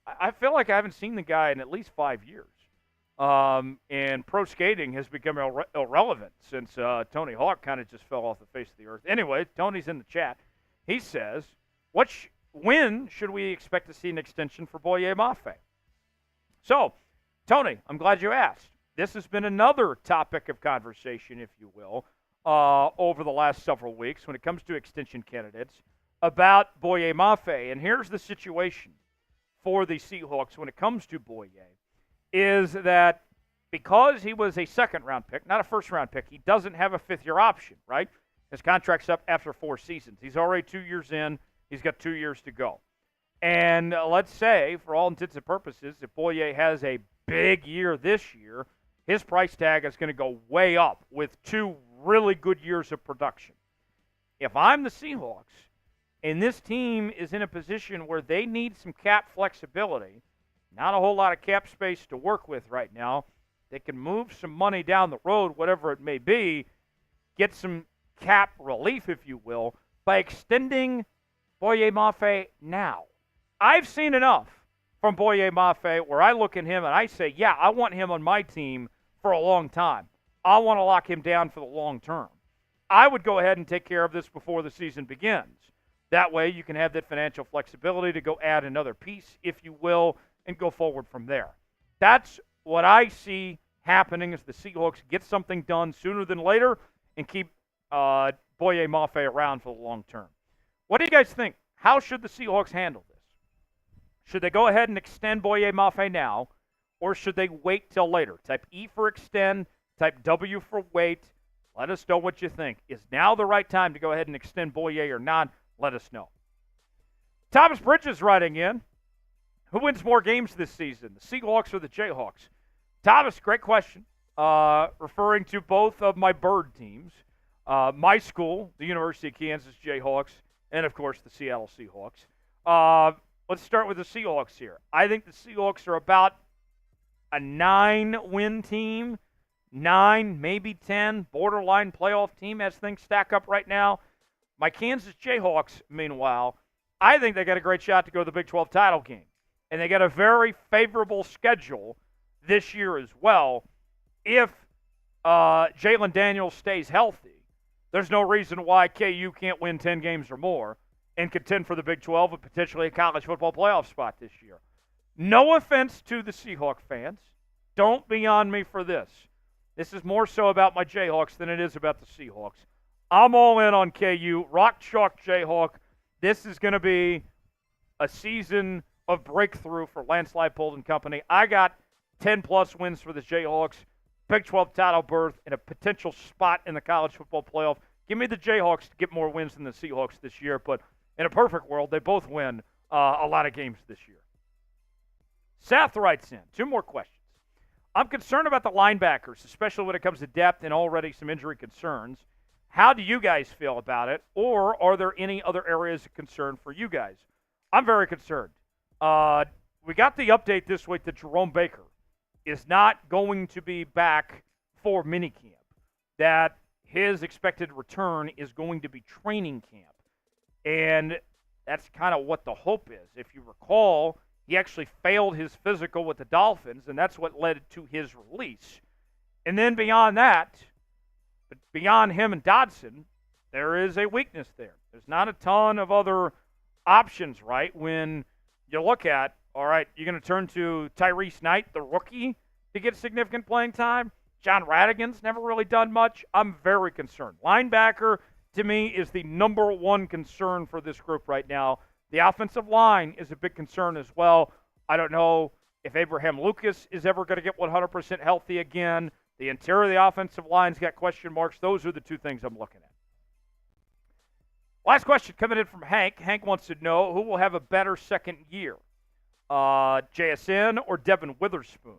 I feel like I haven't seen the guy in at least 5 years. And pro skating has become irrelevant since Tony Hawk kind of just fell off the face of the earth. Anyway, Tony's in the chat. He says, when should we expect to see an extension for Boye Mafe? So, Tony, I'm glad you asked. This has been another topic of conversation, if you will, over the last several weeks when it comes to extension candidates about Boye Mafe. And here's the situation for the Seahawks when it comes to Boye, is that because he was a second-round pick, not a first-round pick, he doesn't have a fifth-year option, right? His contract's up after 4 seasons. He's already 2 years in. He's got 2 years to go. And let's say, for all intents and purposes, if Boye has a big year this year, his price tag is going to go way up with 2 really good years of production. If I'm the Seahawks, and this team is in a position where they need some cap flexibility, not a whole lot of cap space to work with right now, they can move some money down the road, whatever it may be, get some cap relief, if you will, by extending Boye Mafe now. I've seen enough from Boye Mafe where I look at him and I say, yeah, I want him on my team for a long time. I want to lock him down for the long term. I would go ahead and take care of this before the season begins. That way you can have that financial flexibility to go add another piece, if you will, and go forward from there. That's what I see happening as the Seahawks get something done sooner than later and keep Boye Mafe around for the long term. What do you guys think? How should the Seahawks handle this? Should they go ahead and extend Boye Mafe now, or should they wait till later? Type E for extend, type W for wait. Let us know what you think. Is now the right time to go ahead and extend Boye or not? Let us know. Thomas Bridges writing in. Who wins more games this season, the Seahawks or the Jayhawks? Thomas, great question. Referring to both of my bird teams. My school, the University of Kansas Jayhawks, and, of course, the Seattle Seahawks. Let's start with the Seahawks here. I think the Seahawks are about a 9-win team, 9, maybe 10, borderline playoff team as things stack up right now. My Kansas Jayhawks, meanwhile, I think they got a great shot to go to the Big 12 title game. And they got a very favorable schedule this year as well. If Jalen Daniels stays healthy, there's no reason why KU can't win 10 games or more and contend for the Big 12 and potentially a college football playoff spot this year. No offense to the Seahawk fans. Don't be on me for this. This is more so about my Jayhawks than it is about the Seahawks. I'm all in on KU. Rock chalk Jayhawk. This is going to be a season of breakthrough for Lance Leipold and company. I got 10-plus wins for the Jayhawks, Big 12 title berth, and a potential spot in the college football playoff. Give me the Jayhawks to get more wins than the Seahawks this year, but in a perfect world, they both win a lot of games this year. Seth writes in, 2 more questions. I'm concerned about the linebackers, especially when it comes to depth and already some injury concerns. How do you guys feel about it, or are there any other areas of concern for you guys? I'm very concerned. We got the update this week that Jerome Baker is not going to be back for minicamp, that his expected return is going to be training camp. And that's kind of what the hope is. If you recall, he actually failed his physical with the Dolphins, and that's what led to his release. And then beyond that, but beyond him and Dodson, there is a weakness there. There's not a ton of other options, right? When you look at, all right, you're going to turn to Tyrese Knight, the rookie, to get significant playing time. John Radigan's never really done much. I'm very concerned. Linebacker, to me, is the number one concern for this group right now. The offensive line is a big concern as well. I don't know if Abraham Lucas is ever going to get 100% healthy again. The interior of the offensive line's got question marks. Those are the 2 things I'm looking at. Last question coming in from Hank. Hank wants to know who will have a better second year, JSN or Devin Witherspoon.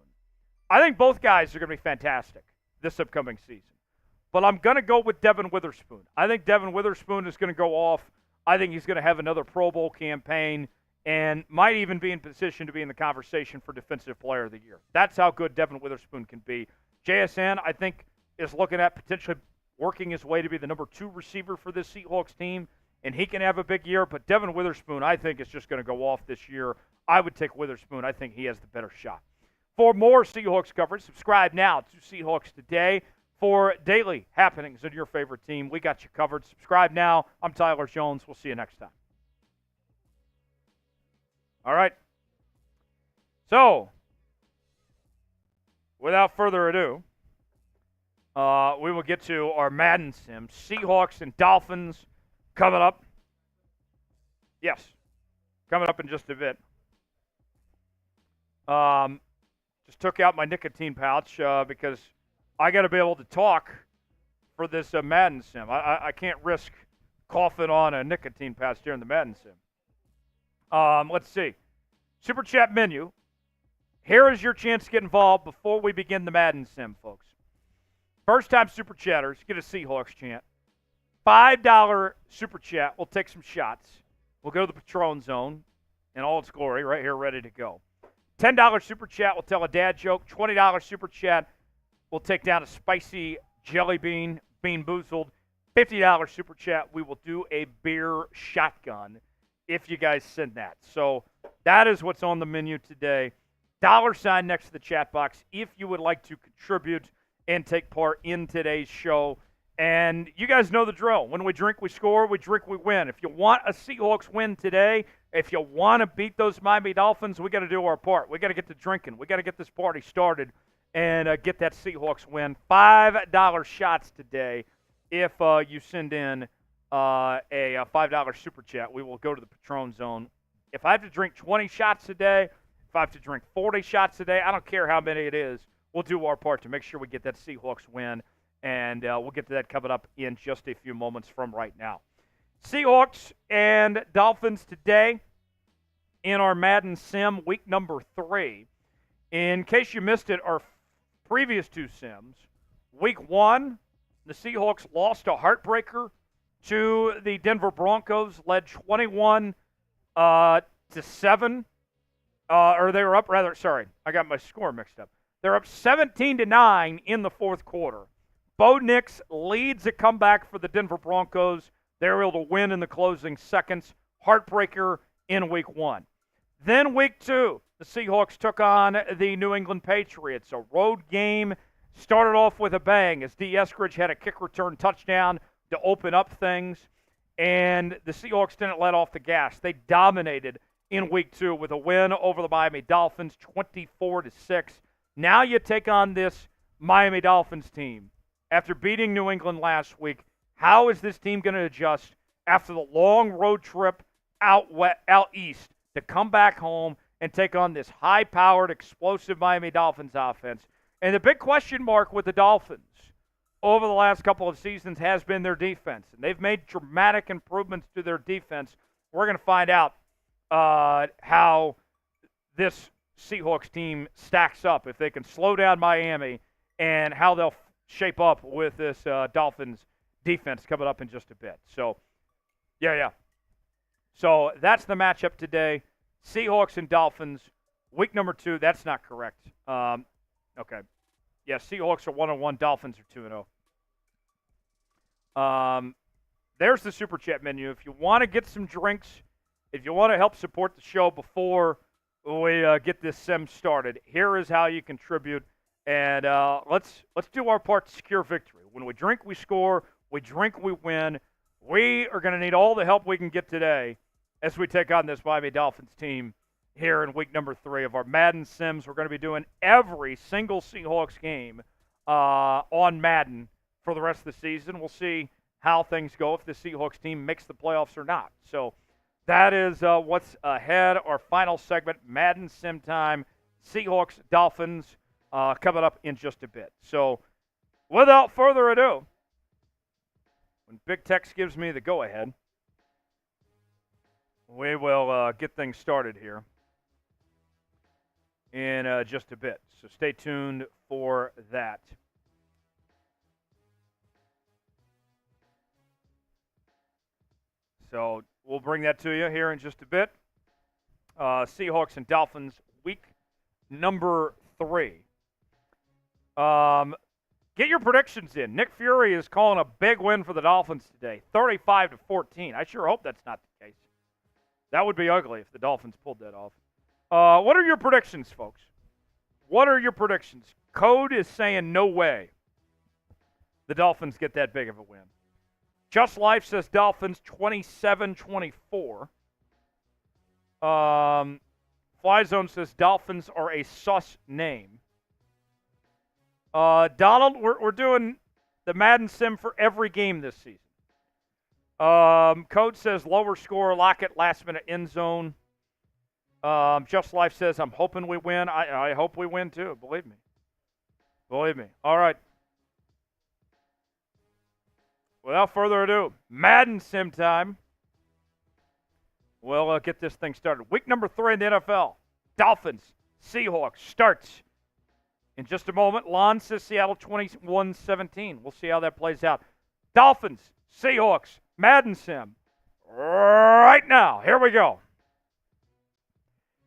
I think both guys are going to be fantastic this upcoming season. But I'm going to go with Devin Witherspoon. I think Devin Witherspoon is going to go off. I think he's going to have another Pro Bowl campaign and might even be in position to be in the conversation for Defensive Player of the Year. That's how good Devin Witherspoon can be. JSN, I think, is looking at potentially working his way to be the number 2 receiver for this Seahawks team, and he can have a big year. But Devin Witherspoon, I think, is just going to go off this year. I would take Witherspoon. I think he has the better shot. For more Seahawks coverage, subscribe now to Seahawks Today. For daily happenings in your favorite team, we got you covered. Subscribe now. I'm Tyler Jones. We'll see you next time. All right. So, without further ado, we will get to our Madden Sim. Seahawks and Dolphins coming up. Yes, coming up in just a bit. Just took out my nicotine pouch because I got to be able to talk for this Madden Sim. I can't risk coughing on a nicotine patch during the Madden Sim. Let's see. Super Chat menu. Here is your chance to get involved before we begin the Madden Sim, folks. First-time Super Chatters, get a Seahawks chant. $5 Super Chat. We'll take some shots. We'll go to the Patron Zone in all its glory right here, ready to go. $10 Super Chat. We'll tell a dad joke. $20 Super Chat. We'll take down a spicy jelly bean, Bean Boozled. $50 Super Chat. We will do a beer shotgun if you guys send that. So that is what's on the menu today. $sign next to the chat box if you would like to contribute and take part in today's show. And you guys know the drill. When we drink, we score. We drink, we win. If you want a Seahawks win today, if you want to beat those Miami Dolphins, we got to do our part. We got to get to drinking. We got to get this party started and get that Seahawks win. $5 shots today. If you send in a $5 super chat, we will go to the Patron Zone. If I have to drink 20 shots a day, if I have to drink 40 shots a day, I don't care how many it is. We'll do our part to make sure we get that Seahawks win. And we'll get to that coming up in just a few moments from right now. Seahawks and Dolphins today in our Madden Sim, week number 3. In case you missed it, our previous 2 Sims, week 1, the Seahawks lost a heartbreaker to the Denver Broncos, led 21-7. Or they were up, rather, sorry, I got my score mixed up. They're up 17-9 in the fourth quarter. Bo Nix leads a comeback for the Denver Broncos. They're able to win in the closing seconds. Heartbreaker in week 1. Then week 2, the Seahawks took on the New England Patriots. A road game started off with a bang as D. Eskridge had a kick return touchdown to open up things. And the Seahawks didn't let off the gas. They dominated in week 2 with a win over the Miami Dolphins, 24-6. Now you take on this Miami Dolphins team. After beating New England last week, how is this team going to adjust after the long road trip out east to come back home and take on this high-powered, explosive Miami Dolphins offense. And the big question mark with the Dolphins over the last couple of seasons has been their defense. And they've made dramatic improvements to their defense. We're going to find out how this Seahawks team stacks up, if they can slow down Miami, and how they'll shape up with this Dolphins defense coming up in just a bit. So, yeah. So that's the matchup today. Seahawks and Dolphins, week number 2. That's not correct. Okay. Yeah, Seahawks are 1-1. Dolphins are 2-0. There's the Super Chat menu. If you want to get some drinks, if you want to help support the show before we get this sim started, here is how you contribute. And let's do our part to secure victory. When we drink, we score. We drink, we win. We are going to need all the help we can get today as we take on this Miami Dolphins team here in week number 3 of our Madden Sims. We're going to be doing every single Seahawks game on Madden for the rest of the season. We'll see how things go, if the Seahawks team makes the playoffs or not. So that is what's ahead. Our final segment, Madden Sim Time, Seahawks Dolphins, coming up in just a bit. So without further ado, when Big Tex gives me the go-ahead, we will get things started here in just a bit. So stay tuned for that. So we'll bring that to you here in just a bit. Seahawks and Dolphins, week number 3. Get your predictions in. Nick Fury is calling a big win for the Dolphins today, 35-14. I sure hope that's not the case. That would be ugly if the Dolphins pulled that off. What are your predictions, folks? What are your predictions? Code is saying no way the Dolphins get that big of a win. Just Life says Dolphins 27-24. Fly Zone says Dolphins are a sus name. Donald, we're doing the Madden Sim for every game this season. Code says lower score, Lockett, last minute end zone. Just Life says I'm hoping we win. I hope we win too. Believe me. All right. Without further ado, Madden Sim time. We'll get this thing started. Week number 3 in the NFL. Dolphins, Seahawks starts in just a moment. Lon says Seattle 21-17. We'll see how that plays out. Dolphins, Seahawks, Madden Sim. Right now, here we go.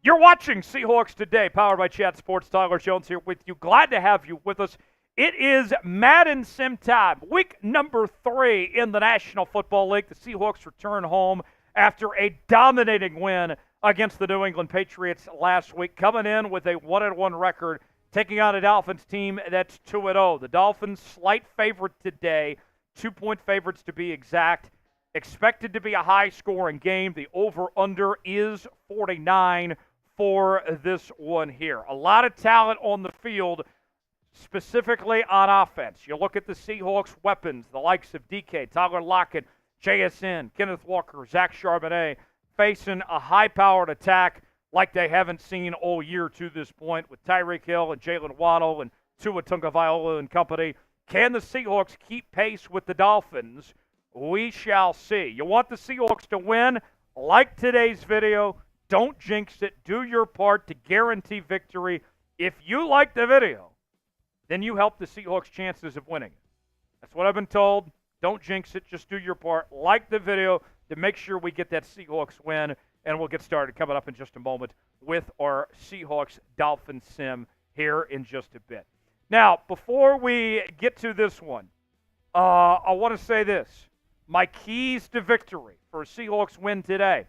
You're watching Seahawks Today, powered by Chat Sports. Tyler Jones here with you. Glad to have you with us. It is Madden Sim time, week number 3 in the National Football League. The Seahawks return home after a dominating win against the New England Patriots last week, coming in with a 1-1 record, taking on a Dolphins team that's 2-0. The Dolphins, slight favorite today, 2-point favorites to be exact. Expected to be a high-scoring game. The over-under is 49 for this one here. A lot of talent on the field, specifically on offense. You look at the Seahawks' weapons, the likes of DK, Tyler Lockett, JSN, Kenneth Walker, Zach Charbonnet, facing a high-powered attack like they haven't seen all year to this point with Tyreek Hill and Jalen Waddle and Tua Tagovailoa and company. Can the Seahawks keep pace with the Dolphins? We shall see. You want the Seahawks to win? Like today's video. Don't jinx it. Do your part to guarantee victory. If you like the video, then you help the Seahawks' chances of winning. That's what I've been told. Don't jinx it. Just do your part. Like the video to make sure we get that Seahawks win, and we'll get started coming up in just a moment with our Seahawks Dolphins Sim here in just a bit. Now, before we get to this one, I want to say this. My keys to victory for a Seahawks win today.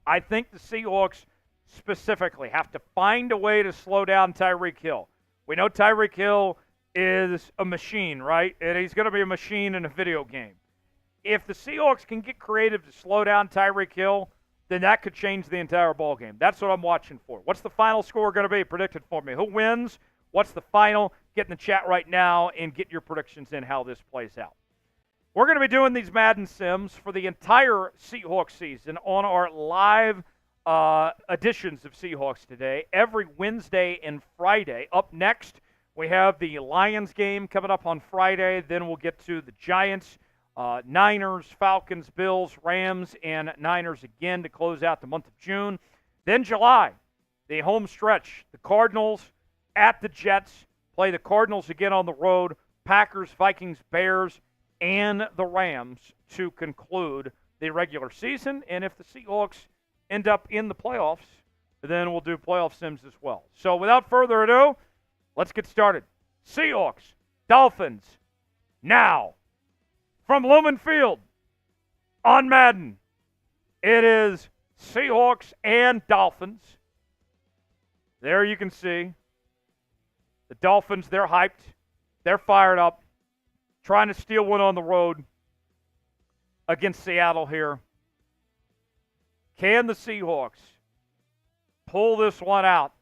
I think the Seahawks specifically have to find a way to slow down Tyreek Hill. We know Tyreek Hill is a machine, right? And he's going to be a machine in a video game. If the Seahawks can get creative to slow down Tyreek Hill, then that could change the entire ballgame. That's what I'm watching for. What's the final score going to be? Predicted for me. Who wins? What's the final? Get in the chat right now and get your predictions in how this plays out. We're going to be doing these Madden Sims for the entire Seahawks season on our live editions of Seahawks Today every Wednesday and Friday. Up next, we have the Lions game coming up on Friday. Then we'll get to the Giants, Niners, Falcons, Bills, Rams, and Niners again to close out the month of June. Then July, the home stretch. The Cardinals at the Jets, play the Cardinals again on the road, Packers, Vikings, Bears, and the Rams to conclude the regular season. And if the Seahawks end up in the playoffs, then we'll do playoff sims as well. So without further ado, let's get started. Seahawks, Dolphins, now from Lumen Field on Madden. It is Seahawks and Dolphins. There you can see the Dolphins, they're hyped. They're fired up, trying to steal one on the road against Seattle here. Can the Seahawks pull this one out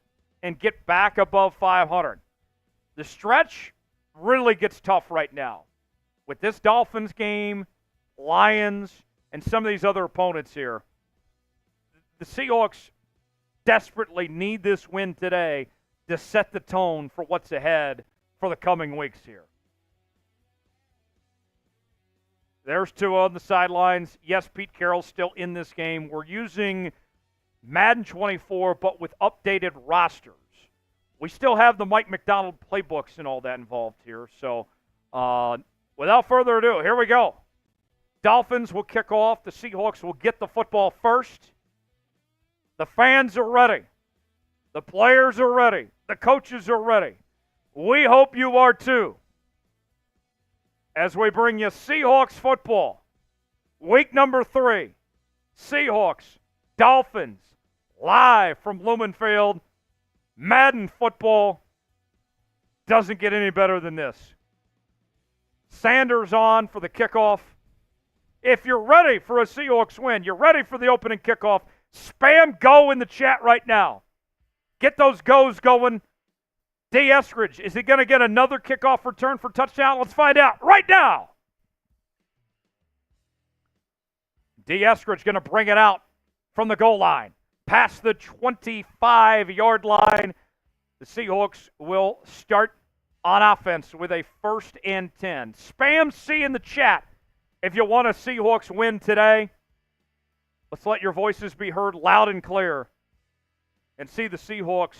and get back above 500? The stretch really gets tough right now. With this Dolphins game, Lions, and some of these other opponents here, the Seahawks desperately need this win today to set the tone for what's ahead for the coming weeks here. There's Tua on the sidelines. Yes, Pete Carroll's still in this game. We're using Madden 24, but with updated rosters. We still have the Mike Macdonald playbooks and all that involved here. So without further ado, here we go. Dolphins will kick off. The Seahawks will get the football first. The fans are ready. The players are ready. The coaches are ready. We hope you are too. As we bring you Seahawks football, week number 3, Seahawks, Dolphins, live from Lumen Field. Madden football doesn't get any better than this. Sanders on for the kickoff. If you're ready for a Seahawks win, you're ready for the opening kickoff, spam go in the chat right now. Get those goes going. D. Eskridge, is he going to get another kickoff return for touchdown? Let's find out right now. D. Eskridge going to bring it out from the goal line. Past the 25-yard line. The Seahawks will start on offense with a 1st and 10. Spam C in the chat if you want a Seahawks win today. Let's let your voices be heard loud and clear and see the Seahawks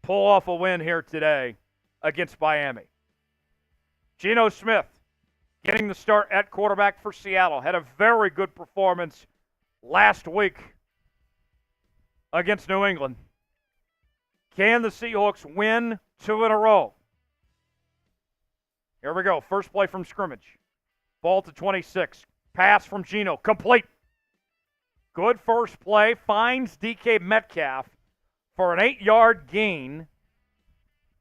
pull off a win here today against Miami. Geno Smith getting the start at quarterback for Seattle. Had a very good performance last week against New England. Can the Seahawks win 2 in a row? Here we go. First play from scrimmage. Ball to 26. Pass from Geno. Complete. Good first play. Finds DK Metcalf for an 8-yard gain,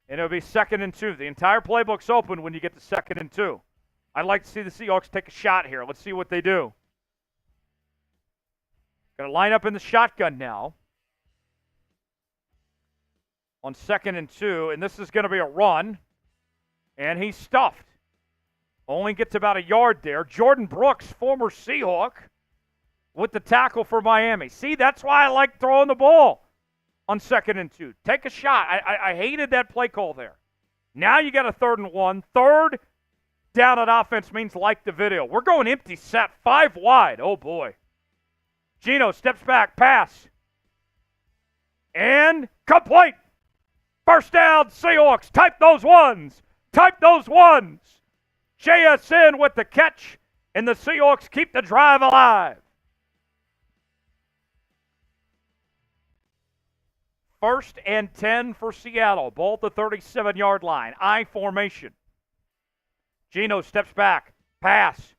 and it'll be 2nd and 2. The entire playbook's open when you get to 2nd and 2. I'd like to see the Seahawks take a shot here. Let's see what they do. Going to line up in the shotgun now on 2nd and 2, and this is going to be a run, and he's stuffed. Only gets about a yard there. Jordan Brooks, former Seahawk, with the tackle for Miami. See, that's why I like throwing the ball on 2nd and 2. Take a shot. I hated that play call there. Now you got a 3rd and 1. 3rd down at offense means like the video. We're going empty set, 5 wide. Oh, boy. Geno steps back, pass. And complete. First down, Seahawks. Type those ones. Type those ones. JSN with the catch, and the Seahawks keep the drive alive. 1st and 10 for Seattle. Ball at the 37-yard line. I formation. Geno steps back. Pass.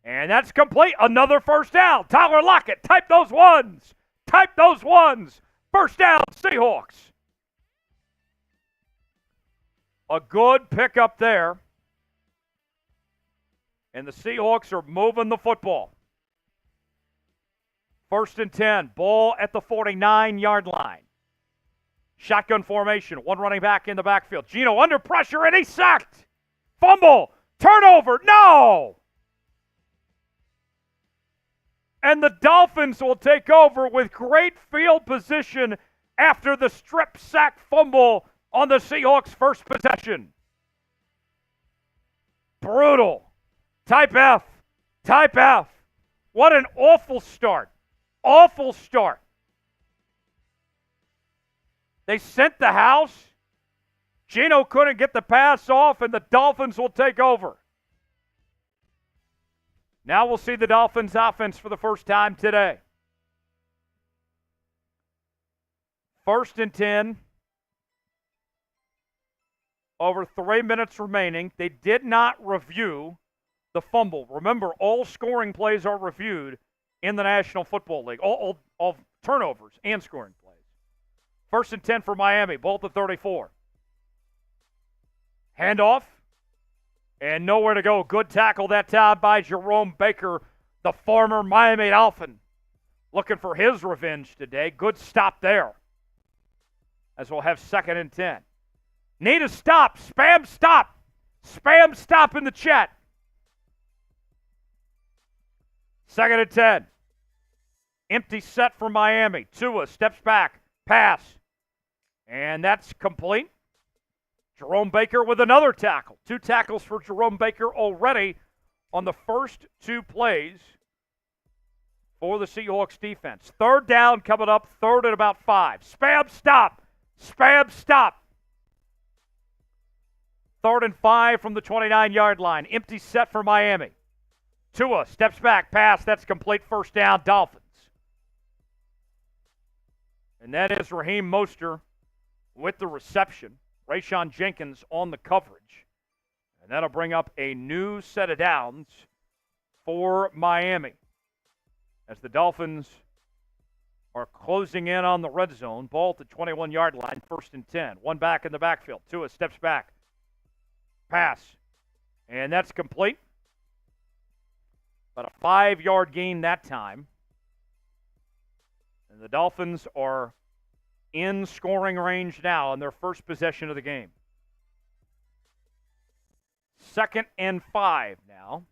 And that's complete. Another first down. Tyler Lockett. Type those ones. Type those ones. First down, Seahawks. A good pickup there. And the Seahawks are moving the football. 1st and 10. Ball at the 49-yard line. Shotgun formation. One running back in the backfield. Geno under pressure, and he's sacked. Fumble. Turnover. No. And the Dolphins will take over with great field position after the strip sack fumble on the Seahawks' first possession. Brutal. Type F. Type F. What an awful start. Awful start. They sent the house. Geno couldn't get the pass off, and the Dolphins will take over. Now we'll see the Dolphins offense for the first time today. 1st and 10. Over 3 minutes remaining. They did not review the fumble. Remember, all scoring plays are reviewed in the National Football League. All turnovers and scoring plays. 1st and 10 for Miami. Ball at 34. Handoff. And nowhere to go. Good tackle that time by Jerome Baker, the former Miami Dolphin. Looking for his revenge today. Good stop there. As we'll have 2nd and 10. Need a stop. Spam stop. Spam stop in the chat. 2nd and 10. Empty set for Miami. Tua steps back. Pass. And that's complete. Jerome Baker with another tackle. 2 tackles for Jerome Baker already on the first 2 plays for the Seahawks defense. 3rd down coming up. 3rd and about 5. Spam stop. Spam stop. 3rd and 5 from the 29-yard line. Empty set for Miami. Tua steps back. Pass. That's complete. 1st down. Dolphins. And that is Raheem Mostert with the reception. Rayshon Jenkins on the coverage. And that'll bring up a new set of downs for Miami as the Dolphins are closing in on the red zone. Ball at the 21-yard line, 1st and 10. One back in the backfield. Tua steps back. Pass. And that's complete. About a 5-yard gain that time. And the Dolphins are in scoring range now on their first possession of the game. 2nd and 5 now.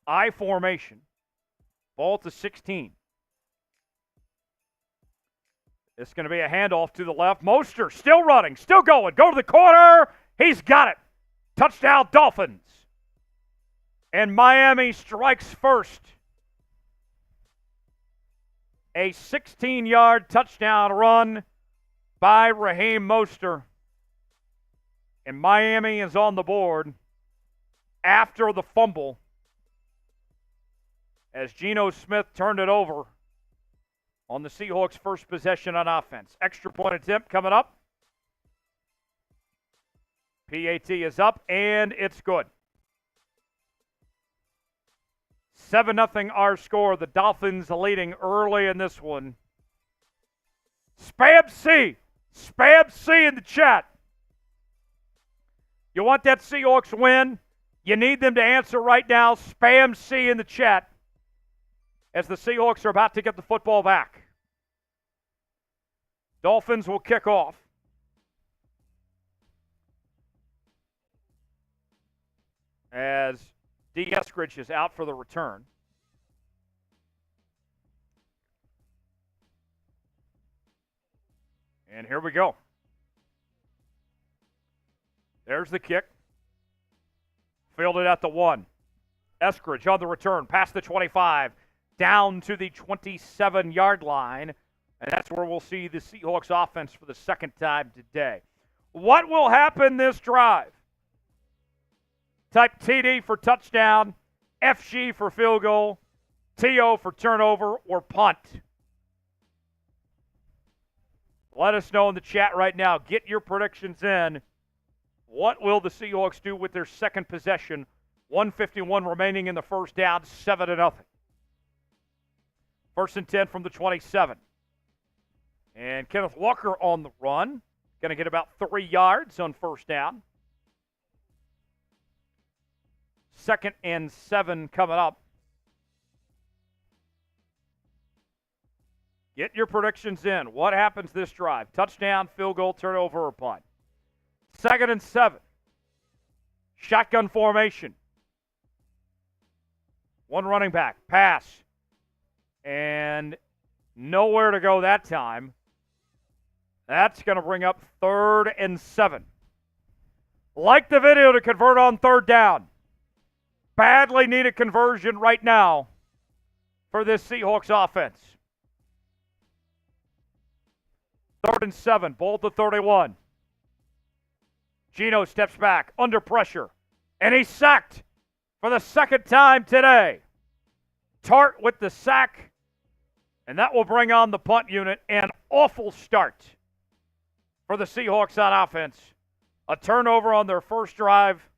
I formation. Ball to 16. It's going to be a handoff to the left. Mostert still running, still going. Go to the corner. He's got it. Touchdown, Dolphins. And Miami strikes first. A 16-yard touchdown run by Raheem Mostert. And Miami is on the board after the fumble as Geno Smith turned it over on the Seahawks' first possession on offense. Extra point attempt coming up. PAT is up, and it's good. 7-0 our score. The Dolphins leading early in this one. Spam C. Spam C in the chat. You want that Seahawks win? You need them to answer right now. Spam C in the chat as the Seahawks are about to get the football back. Dolphins will kick off. As D. Eskridge is out for the return. And here we go. There's the kick. Fielded at the 1. Eskridge on the return, past the 25, down to the 27-yard line. And that's where we'll see the Seahawks offense for the second time today. What will happen this drive? Type TD for touchdown, FG for field goal, TO for turnover, or punt. Let us know in the chat right now. Get your predictions in. What will the Seahawks do with their second possession? 1:51 remaining in the first down, 7-0. 1st and 10 from the 27. And Kenneth Walker on the run. Going to get about 3 yards on first down. 2nd and 7 coming up. Get your predictions in. What happens this drive? Touchdown, field goal, turnover, or punt? 2nd and 7. Shotgun formation. One running back. Pass. And nowhere to go that time. That's going to bring up 3rd and 7. Like the video to convert on 3rd down. Badly need a conversion right now for this Seahawks offense. 3rd and 7, ball at the 31. Geno steps back, under pressure, and he's sacked for the 2nd time today. Tart with the sack, and that will bring on the punt unit. An awful start for the Seahawks on offense. A turnover on their first drive,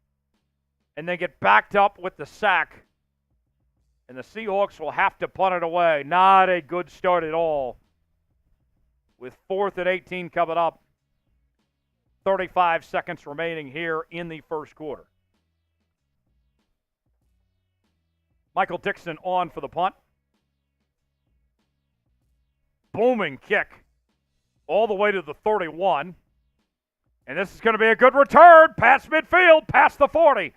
and they get backed up with the sack. And the Seahawks will have to punt it away. Not a good start at all. With 4th and 18 coming up. 35 seconds remaining here in the first quarter. Michael Dixon on for the punt. Booming kick all the way to the 31. And this is going to be a good return past midfield, past the 40.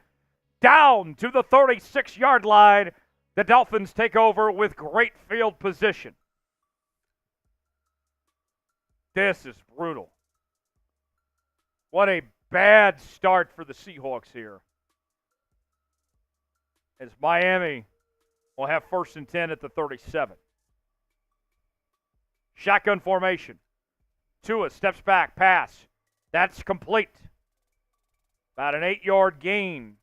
Down to the 36-yard line. The Dolphins take over with great field position. This is brutal. What a bad start for the Seahawks here. As Miami will have 1st and 10 at the 37. Shotgun formation. Tua steps back, pass. That's complete. About an 8-yard gain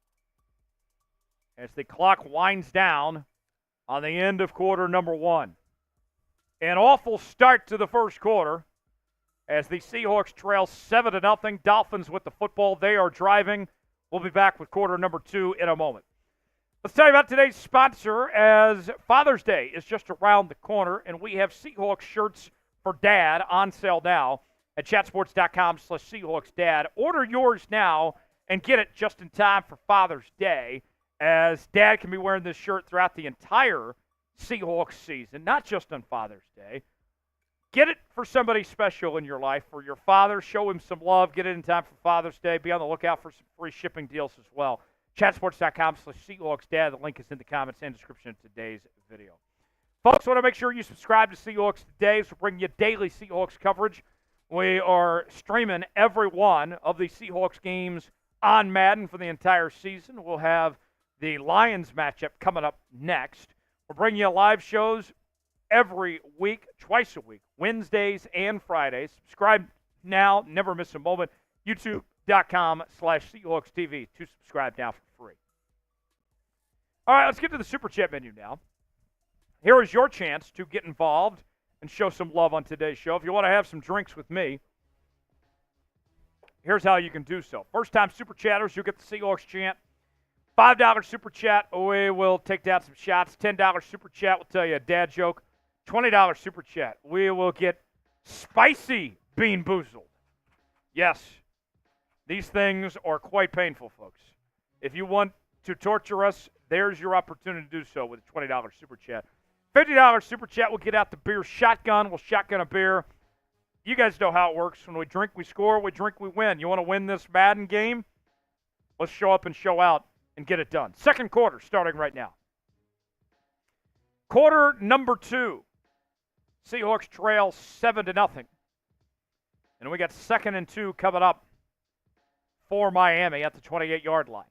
as the clock winds down on the end of quarter number 1. An awful start to the first quarter as the Seahawks trail 7-0. Dolphins with the football. They are driving. We'll be back with quarter number 2 in a moment. Let's tell you about today's sponsor, as Father's Day is just around the corner, and we have Seahawks shirts for Dad on sale now at chatsports.com/SeahawksDad. Order yours now and get it just in time for Father's Day, as Dad can be wearing this shirt throughout the entire Seahawks season, not just on Father's Day. Get it for somebody special in your life, for your father. Show him some love. Get it in time for Father's Day. Be on the lookout for some free shipping deals as well. chatsports.com/SeahawksDad. The link is in the comments and description of today's video. Folks, want to make sure you subscribe to Seahawks Today, so we're bringing you daily Seahawks coverage. We are streaming every one of the Seahawks games on Madden for the entire season. We'll have the Lions matchup coming up next. We're bringing you live shows every week, twice a week, Wednesdays and Fridays. Subscribe now, never miss a moment. YouTube.com/SeahawksTV to subscribe now for free. All right, let's get to the Super Chat menu now. Here is your chance to get involved and show some love on today's show. If you want to have some drinks with me, here's how you can do so. First-time Super Chatters, you'll get the Seahawks chant. $5 Super Chat, we will take down some shots. $10 Super Chat, we'll tell you a dad joke. $20 Super Chat, we will get spicy Bean Boozled. Yes, these things are quite painful, folks. If you want to torture us, there's your opportunity to do so with a $20 Super Chat. $50 Super Chat, we'll get out the beer shotgun. We'll shotgun a beer. You guys know how it works. When we drink, we score. We drink, we win. You want to win this Madden game? Let's show up and show out and get it done. Second quarter starting right now. Quarter number 2. Seahawks trail 7-0. And we got 2nd and 2 coming up for Miami at the 28-yard line.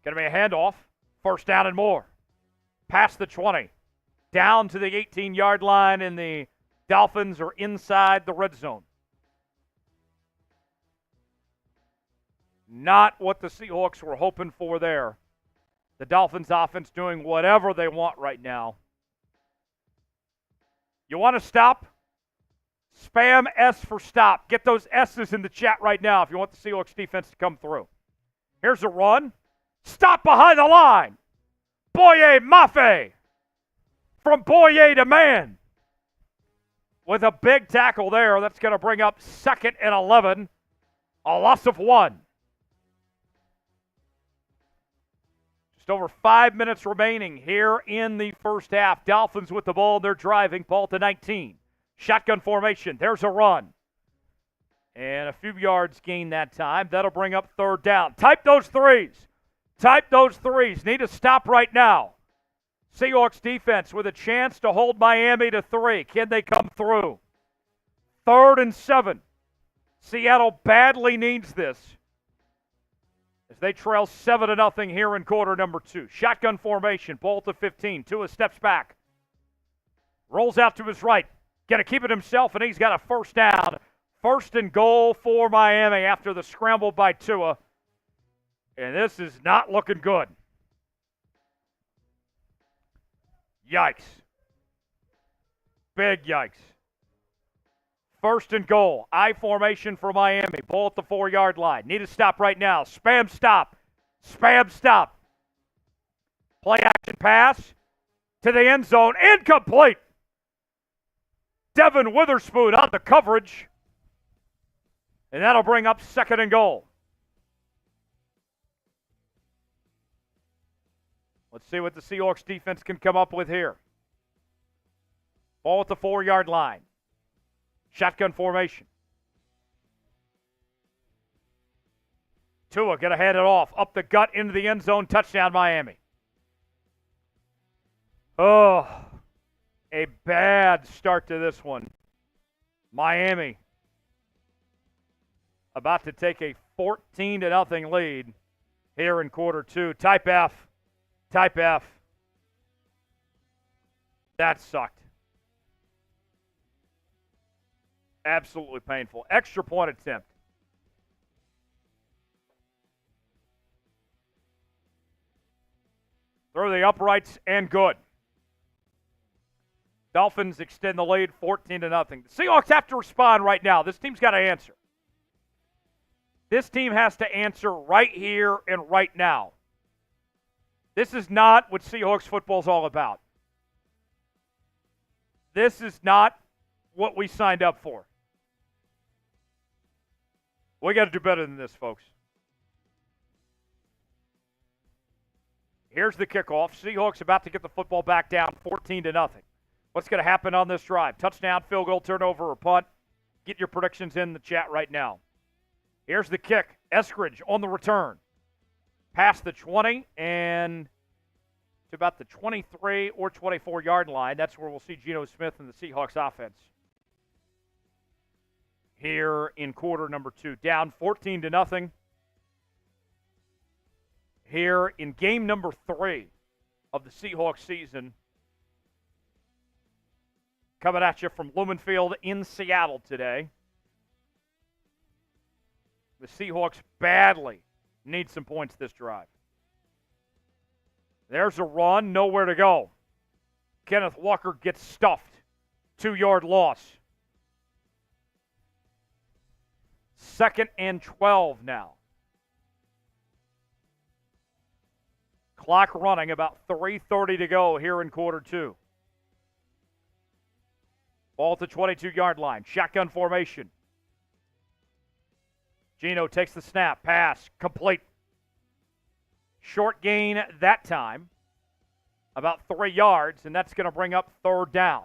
Going to be a handoff. 1st down and more. Past the 20. Down to the 18-yard line, and the Dolphins are inside the red zone. Not what the Seahawks were hoping for there. The Dolphins offense doing whatever they want right now. You want to stop? Spam S for stop. Get those S's in the chat right now if you want the Seahawks defense to come through. Here's a run. Stop behind the line. Boye Mafe. From Boye to man. With a big tackle there, that's going to bring up 2nd and 11. A loss of 1. Just over 5 minutes remaining here in the first half. Dolphins with the ball. They're driving. Ball to 19. Shotgun formation. There's a run. And a few yards gained that time. That'll bring up 3rd down. Type those threes. Type those threes. Need to stop right now. Seahawks defense with a chance to hold Miami to 3. Can they come through? 3rd and 7. Seattle badly needs this as they trail 7-0 here in quarter number 2. Shotgun formation, ball to 15. Tua steps back. Rolls out to his right. Got to keep it himself, and he's got a first down. 1st and goal for Miami after the scramble by Tua. And this is not looking good. Yikes. Big yikes. 1st and goal. I formation for Miami. Ball at the 4-yard line. Need a stop right now. Spam stop. Spam stop. Play action pass to the end zone. Incomplete. Devin Witherspoon on the coverage. And that'll bring up 2nd and goal. Let's see what the Seahawks defense can come up with here. Ball at the 4-yard line. Shotgun formation. Tua going to hand it off. Up the gut into the end zone. Touchdown, Miami. Oh, a bad start to this one. Miami about to take a 14-0 lead here in quarter 2. Type F. Type F. That sucked. Absolutely painful. Extra point attempt. Through the uprights and good. Dolphins extend the lead 14-0. The Seahawks have to respond right now. This team's got to answer. This team has to answer right here and right now. This is not what Seahawks football is all about. This is not what we signed up for. We got to do better than this, folks. Here's the kickoff. Seahawks about to get the football back down 14-0. What's going to happen on this drive? Touchdown, field goal, turnover, or punt? Get your predictions in the chat right now. Here's the kick. Eskridge on the return. Past the 20 and to about the 23 or 24-yard line. That's where we'll see Geno Smith and the Seahawks offense. Here in quarter number 2. Down 14-0. Here in game number 3 of the Seahawks season. Coming at you from Lumen Field in Seattle today. The Seahawks badly need some points this drive. There's a run, nowhere to go. Kenneth Walker gets stuffed. 2-yard loss. 2nd and 12 now. Clock running, about 3:30 to go here in quarter 2. Ball at the 22-yard line. Shotgun formation. Geno takes the snap. Pass. Complete. Short gain that time. About 3 yards, and that's going to bring up 3rd down.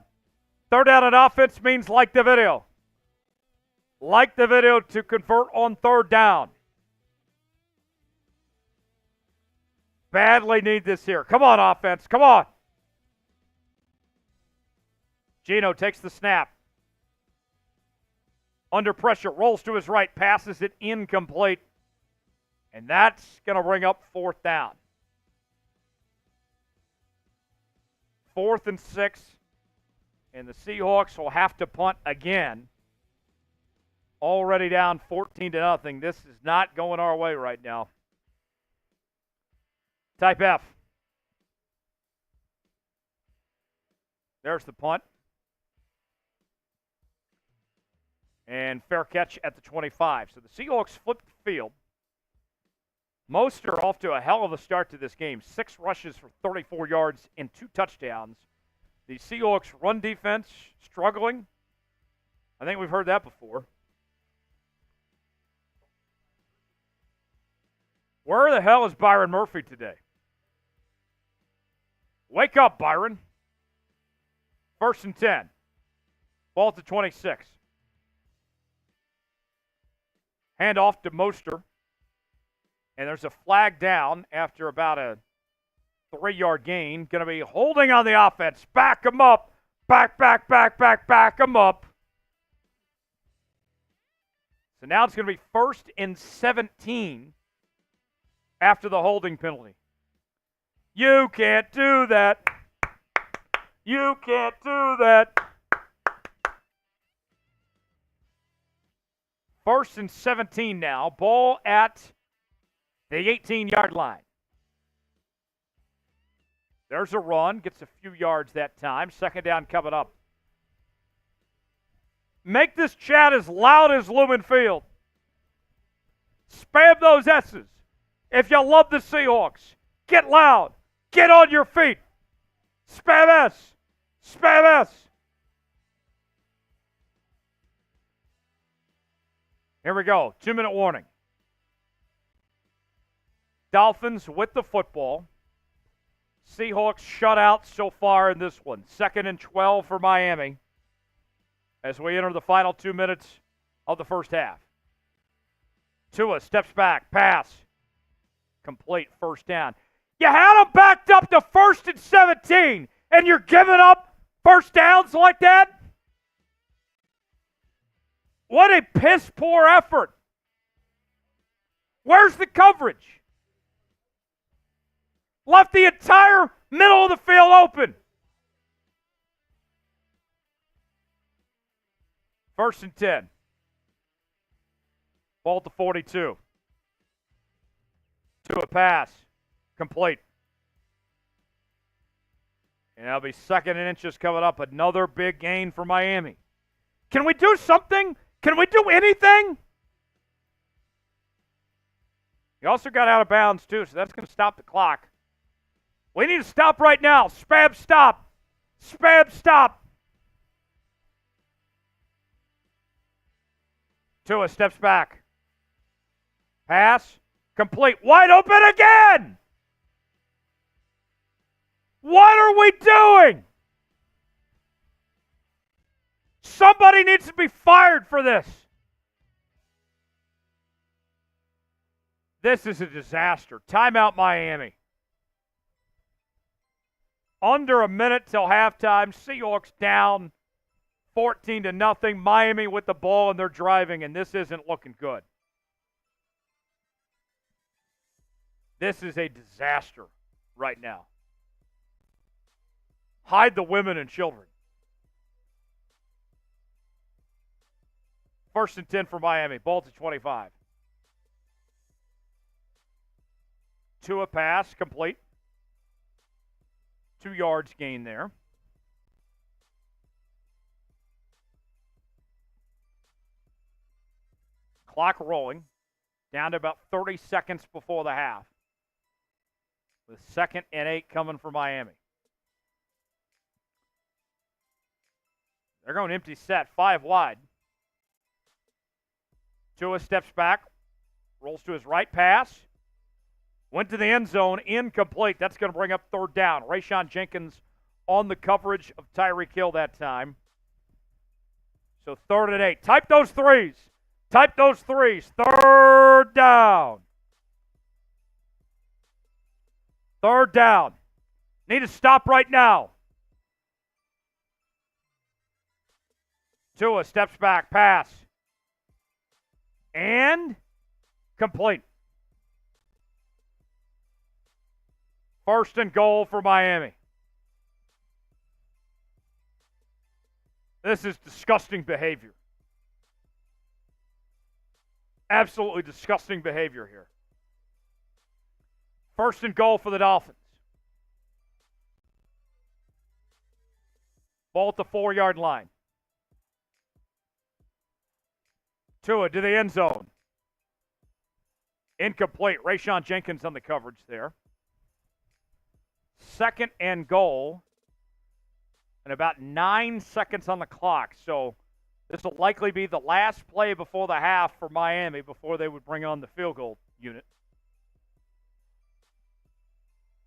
3rd down on offense means like the video. Like the video to convert on 3rd down. Badly need this here. Come on, offense. Come on. Geno takes the snap. Under pressure, rolls to his right, passes it incomplete. And that's going to bring up 4th down. 4th and 6. And the Seahawks will have to punt again. Already down 14-0. This is not going our way right now. Type F. There's the punt. And fair catch at the 25. So the Seahawks flip the field. Mostert off to a hell of a start to this game. 6 rushes for 34 yards and 2 touchdowns. The Seahawks run defense struggling. I think we've heard that before. Where the hell is Byron Murphy today? Wake up, Byron. 1st and 10. Ball at the 26. Hand off to Mostert. And there's a flag down after about a 3-yard gain. Going to be holding on the offense. Back them up. Back them up. So now it's going to be 1st and 17 after the holding penalty. You can't do that. You can't do that. 1st and 17 now. Ball at the 18-yard line. There's a run. Gets a few yards that time. 2nd down coming up. Make this chat as loud as Lumen Field. Spam those S's. If you love the Seahawks, get loud. Get on your feet. Spam S. Spam S. Here we go. 2-minute warning. Dolphins with the football. Seahawks shut out so far in this one. 2nd and 12 for Miami as we enter the final 2 minutes of the first half. Tua steps back. Pass. Complete. 1st down. You had them backed up to 1st and 17, and you're giving up 1st downs like that? What a piss-poor effort. Where's the coverage? Left the entire middle of the field open. 1st and 10. Ball at the 42. To a pass. Complete. And that'll be 2nd and inches coming up. Another big gain for Miami. Can we do something? Can we do anything? He also got out of bounds, too, so that's going to stop the clock. We need to stop right now. Spam stop. Spam stop. Tua steps back. Pass. Complete. Wide open again. What are we doing? Somebody needs to be fired for this. This is a disaster. Timeout, Miami. Under a minute till halftime. Seahawks down 14-0. Miami with the ball, and they're driving, and this isn't looking good. This is a disaster right now. Hide the women and children. 1st and 10 for Miami. Ball to 25. Tua pass, complete. 2 yards gain there. Clock rolling. Down to about 30 seconds before the half. With 2nd and 8 coming for Miami. They're going empty set, 5 wide. Tua steps back, rolls to his right pass. Went to the end zone, incomplete. That's going to bring up 3rd down. Rayshawn Jenkins on the coverage of Tyreek Hill that time. So 3rd and 8. Type those threes. Type those threes. 3rd down. 3rd down. Need to stop right now. Tua steps back, pass. And complete. 1st and goal for Miami. This is disgusting behavior. Absolutely disgusting behavior here. 1st and goal for the Dolphins. Ball at the 4-yard line. Tua to the end zone. Incomplete. Rayshawn Jenkins on the coverage there. 2nd and goal. And about 9 seconds on the clock. So this will likely be the last play before the half for Miami before they would bring on the field goal unit.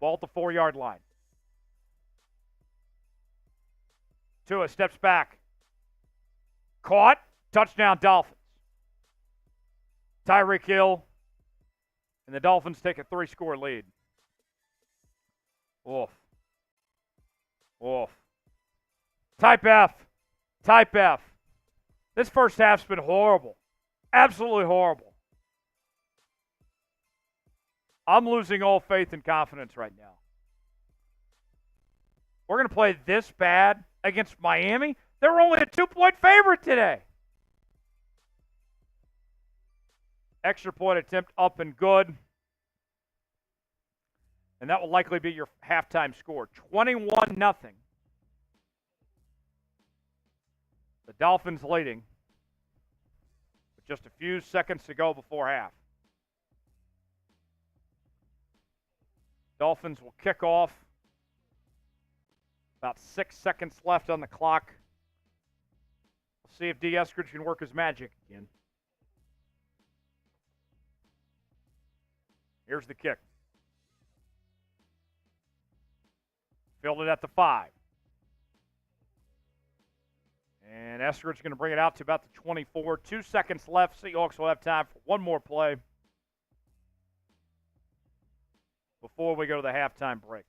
Ball at the 4-yard line. Tua steps back. Caught. Touchdown Dolphins. Tyreek Hill and the Dolphins take a 3-score lead. Oof. Oof. Type F. Type F. This first half's been horrible. Absolutely horrible. I'm losing all faith and confidence right now. We're going to play this bad against Miami? They were only a 2-point favorite today. Extra point attempt up and good. And that will likely be your halftime score. 21-0. The Dolphins leading with just a few seconds to go before half. Dolphins will kick off. About 6 seconds left on the clock. We'll see if D. Eskridge can work his magic again. Here's the kick. Fielded at the 5. And Eskridge going to bring it out to about the 24. 2 seconds left. Seahawks will have time for one more play before we go to the halftime break.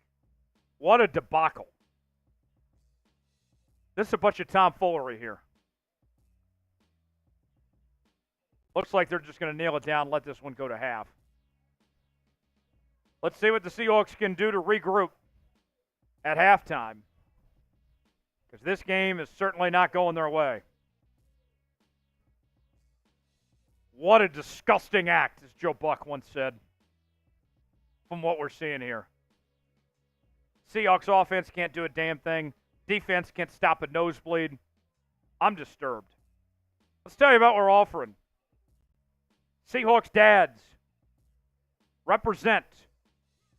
What a debacle. This is a bunch of tomfoolery here. Looks like they're just going to nail it down and let this one go to half. Let's see what the Seahawks can do to regroup at halftime, because this game is certainly not going their way. What a disgusting act, as Joe Buck once said, from what we're seeing here. Seahawks offense can't do a damn thing. Defense can't stop a nosebleed. I'm disturbed. Let's tell you about what we're offering. Seahawks dads, represent.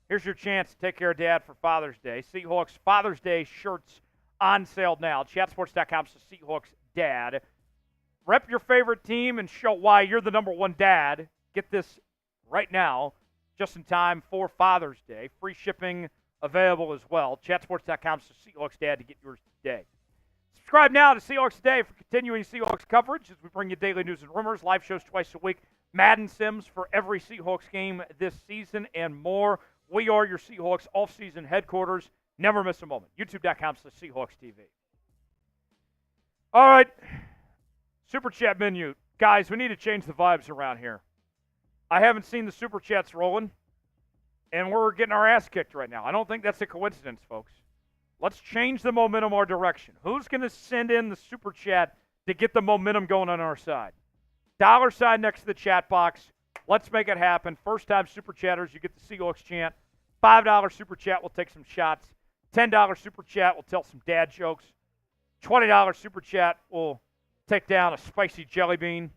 Here's your chance to take care of Dad for Father's Day. Seahawks Father's Day shirts on sale now. Chatsports.com/Seahawks Dad. Rep your favorite team and show why you're the number one dad. Get this right now, just in time for Father's Day. Free shipping available as well. Chatsports.com/Seahawks Dad to get yours today. Subscribe now to Seahawks Today for continuing Seahawks coverage as we bring you daily news and rumors, live shows twice a week, Madden Sims for every Seahawks game this season, and more. We are your Seahawks off-season headquarters. Never miss a moment. YouTube.com/Seahawks TV. All right. Super Chat menu. Guys, we need to change the vibes around here. I haven't seen the Super Chats rolling, and we're getting our ass kicked right now. I don't think that's a coincidence, folks. Let's change the momentum our direction. Who's going to send in the Super Chat to get the momentum going on our side? $sign next to the chat box. Let's make it happen. First-time Super Chatters, you get the Seahawks chant. $5 Super Chat, we'll take some shots. $10 Super Chat, we'll tell some dad jokes. $20 Super Chat, we'll take down a spicy jelly bean.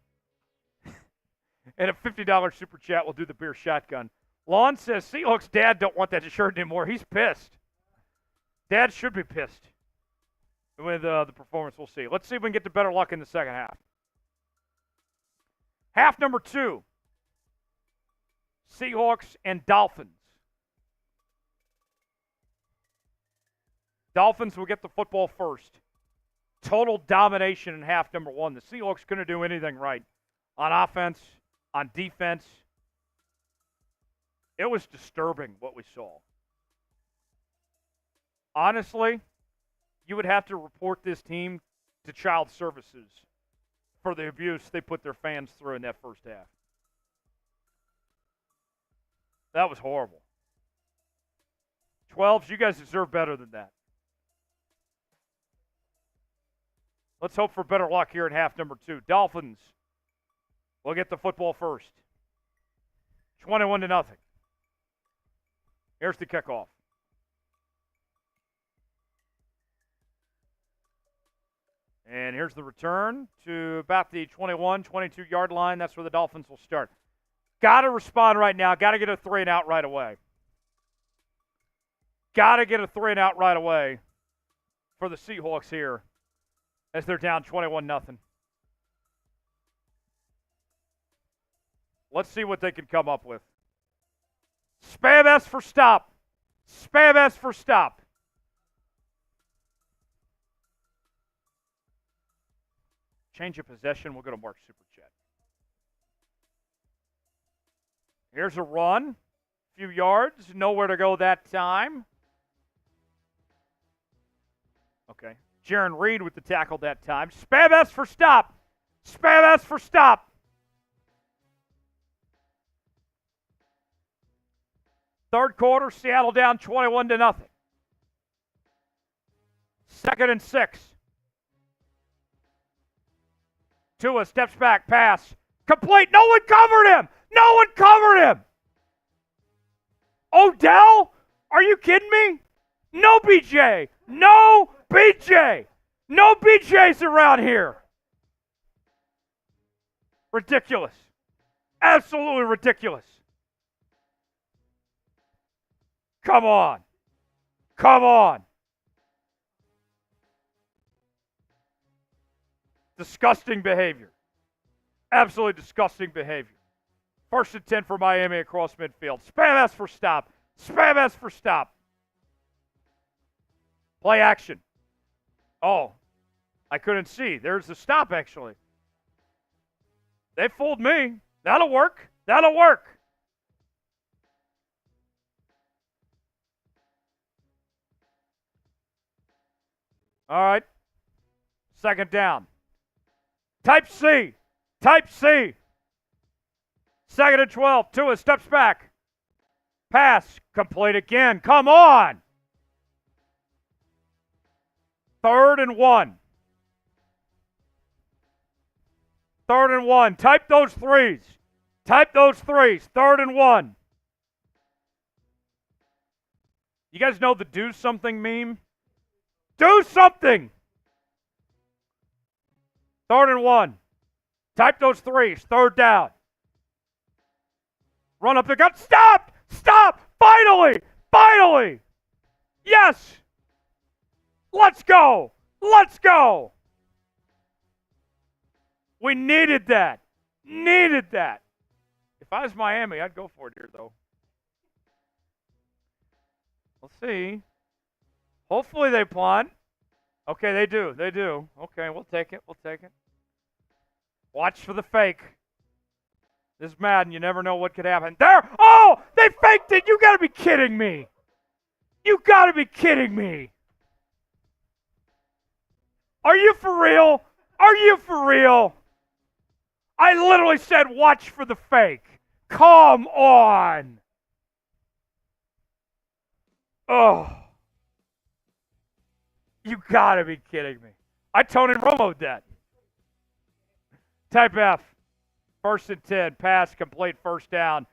And a $50 Super Chat, we'll do the beer shotgun. Lon says, Seahawks dad don't want that shirt anymore. He's pissed. Dad should be pissed with the performance. We'll see. Let's see if we can get to better luck in the second half. Half number 2. Seahawks and Dolphins. Dolphins will get the football first. Total domination in half number 1. The Seahawks couldn't do anything right on offense, on defense. It was disturbing what we saw. Honestly, you would have to report this team to child services for the abuse they put their fans through in that first half. That was horrible. 12s, you guys deserve better than that. Let's hope for better luck here in half number 2. Dolphins will get the football first. 21-0. Here's the kickoff. And here's the return to about the 21, 22-yard line. That's where the Dolphins will start. Got to respond right now. Got to get a 3-and-out right away. Got to get a 3-and-out right away for the Seahawks here as they're down 21-0. Let's see what they can come up with. Spam S for stop. Spam S for stop. Change of possession. We'll go to Mark Super Chat. Here's a run. A few yards. Nowhere to go that time. Jaron Reed with the tackle that time. Spam S for stop. Spam S for stop. Third quarter, Seattle down 21-0. 2nd and 6. Tua steps back, pass. Complete. No one covered him. No one covered him. Odell? Are you kidding me? No BJ. No BJ. No BJs around here. Ridiculous. Absolutely ridiculous. Come on. Come on. Disgusting behavior. Absolutely disgusting behavior. 1st and 10 for Miami across midfield. Spam S for stop. Spam S for stop. Play action. Oh, I couldn't see. There's the stop, actually. They fooled me. That'll work. That'll work. All right. 2nd down. Type C. Type C. 2nd and 12. Tua steps back. Pass. Complete again. Come on. 3rd and 1. 3rd and 1. Type those threes. Type those threes. 3rd and 1. You guys know the do something meme? Do something. 3rd and 1. Type those threes. 3rd down. Run up the gut. Stop! Stop! Finally! Finally! Yes! Let's go! Let's go! We needed that. Needed that. If I was Miami, I'd go for it here, though. We'll see. Hopefully they punt. Okay, they do. They do. Okay, we'll take it. We'll take it. Watch for the fake. This is Madden. You never know what could happen. There! Oh! They faked it! You gotta be kidding me! You gotta be kidding me! Are you for real? Are you for real? I literally said watch for the fake. Come on! Oh. You gotta be kidding me. I Tony Romo'd that. Type F. 1st and 10. Pass complete. 1st down.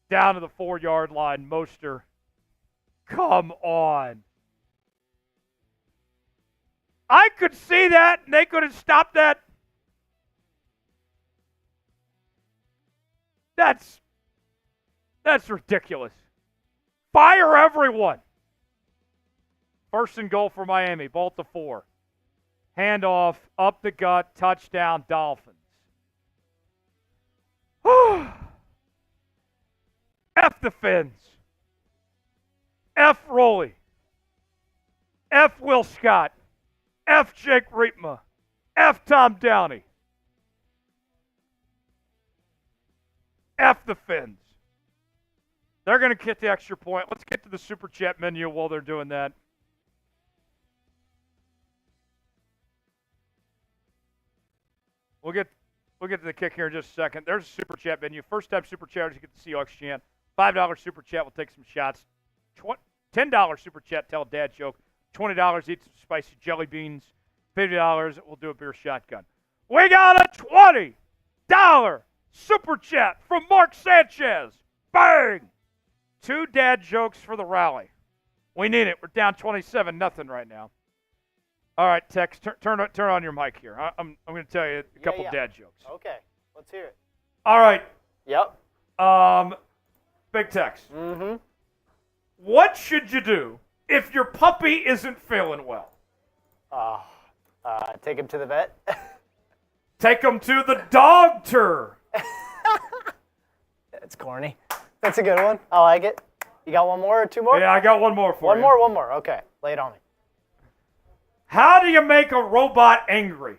Down to the 4-yard line. Moster. Come on. I could see that, and they could have stopped that. That's ridiculous. Fire everyone. 1st and goal for Miami. Ball to 4. Handoff, up the gut, touchdown, Dolphins. F the Fins. F Rolly. F Will Scott. F Jake Riepma. F Tom Downey. F the Fins. They're going to get the extra point. Let's get to the Super Chat menu while they're doing that. We'll get to the kick here in just a second. There's a Super Chat menu. First time Super Chatters, you get the Seahawks chant. $5 Super Chat, we'll take some shots. $10 Super Chat, tell a dad joke. $20, eat some spicy jelly beans. $50, we'll do a beer shotgun. We got a $20 Super Chat from Mark Sanchez. Bang! 2 dad jokes for the rally. We need it. We're down 27-0 right now. All right, Tex, turn on your mic here. I'm going to tell you a couple dad jokes. Okay, let's hear it. All right. Yep. Big Tex. Mm-hmm. What should you do if your puppy isn't feeling well? Take him to the vet. Take him to the doctor. That's corny. That's a good one. I like it. You got one more or 2 more? Yeah, I got one more for you. One more. Okay, lay it on me. How do you make a robot angry?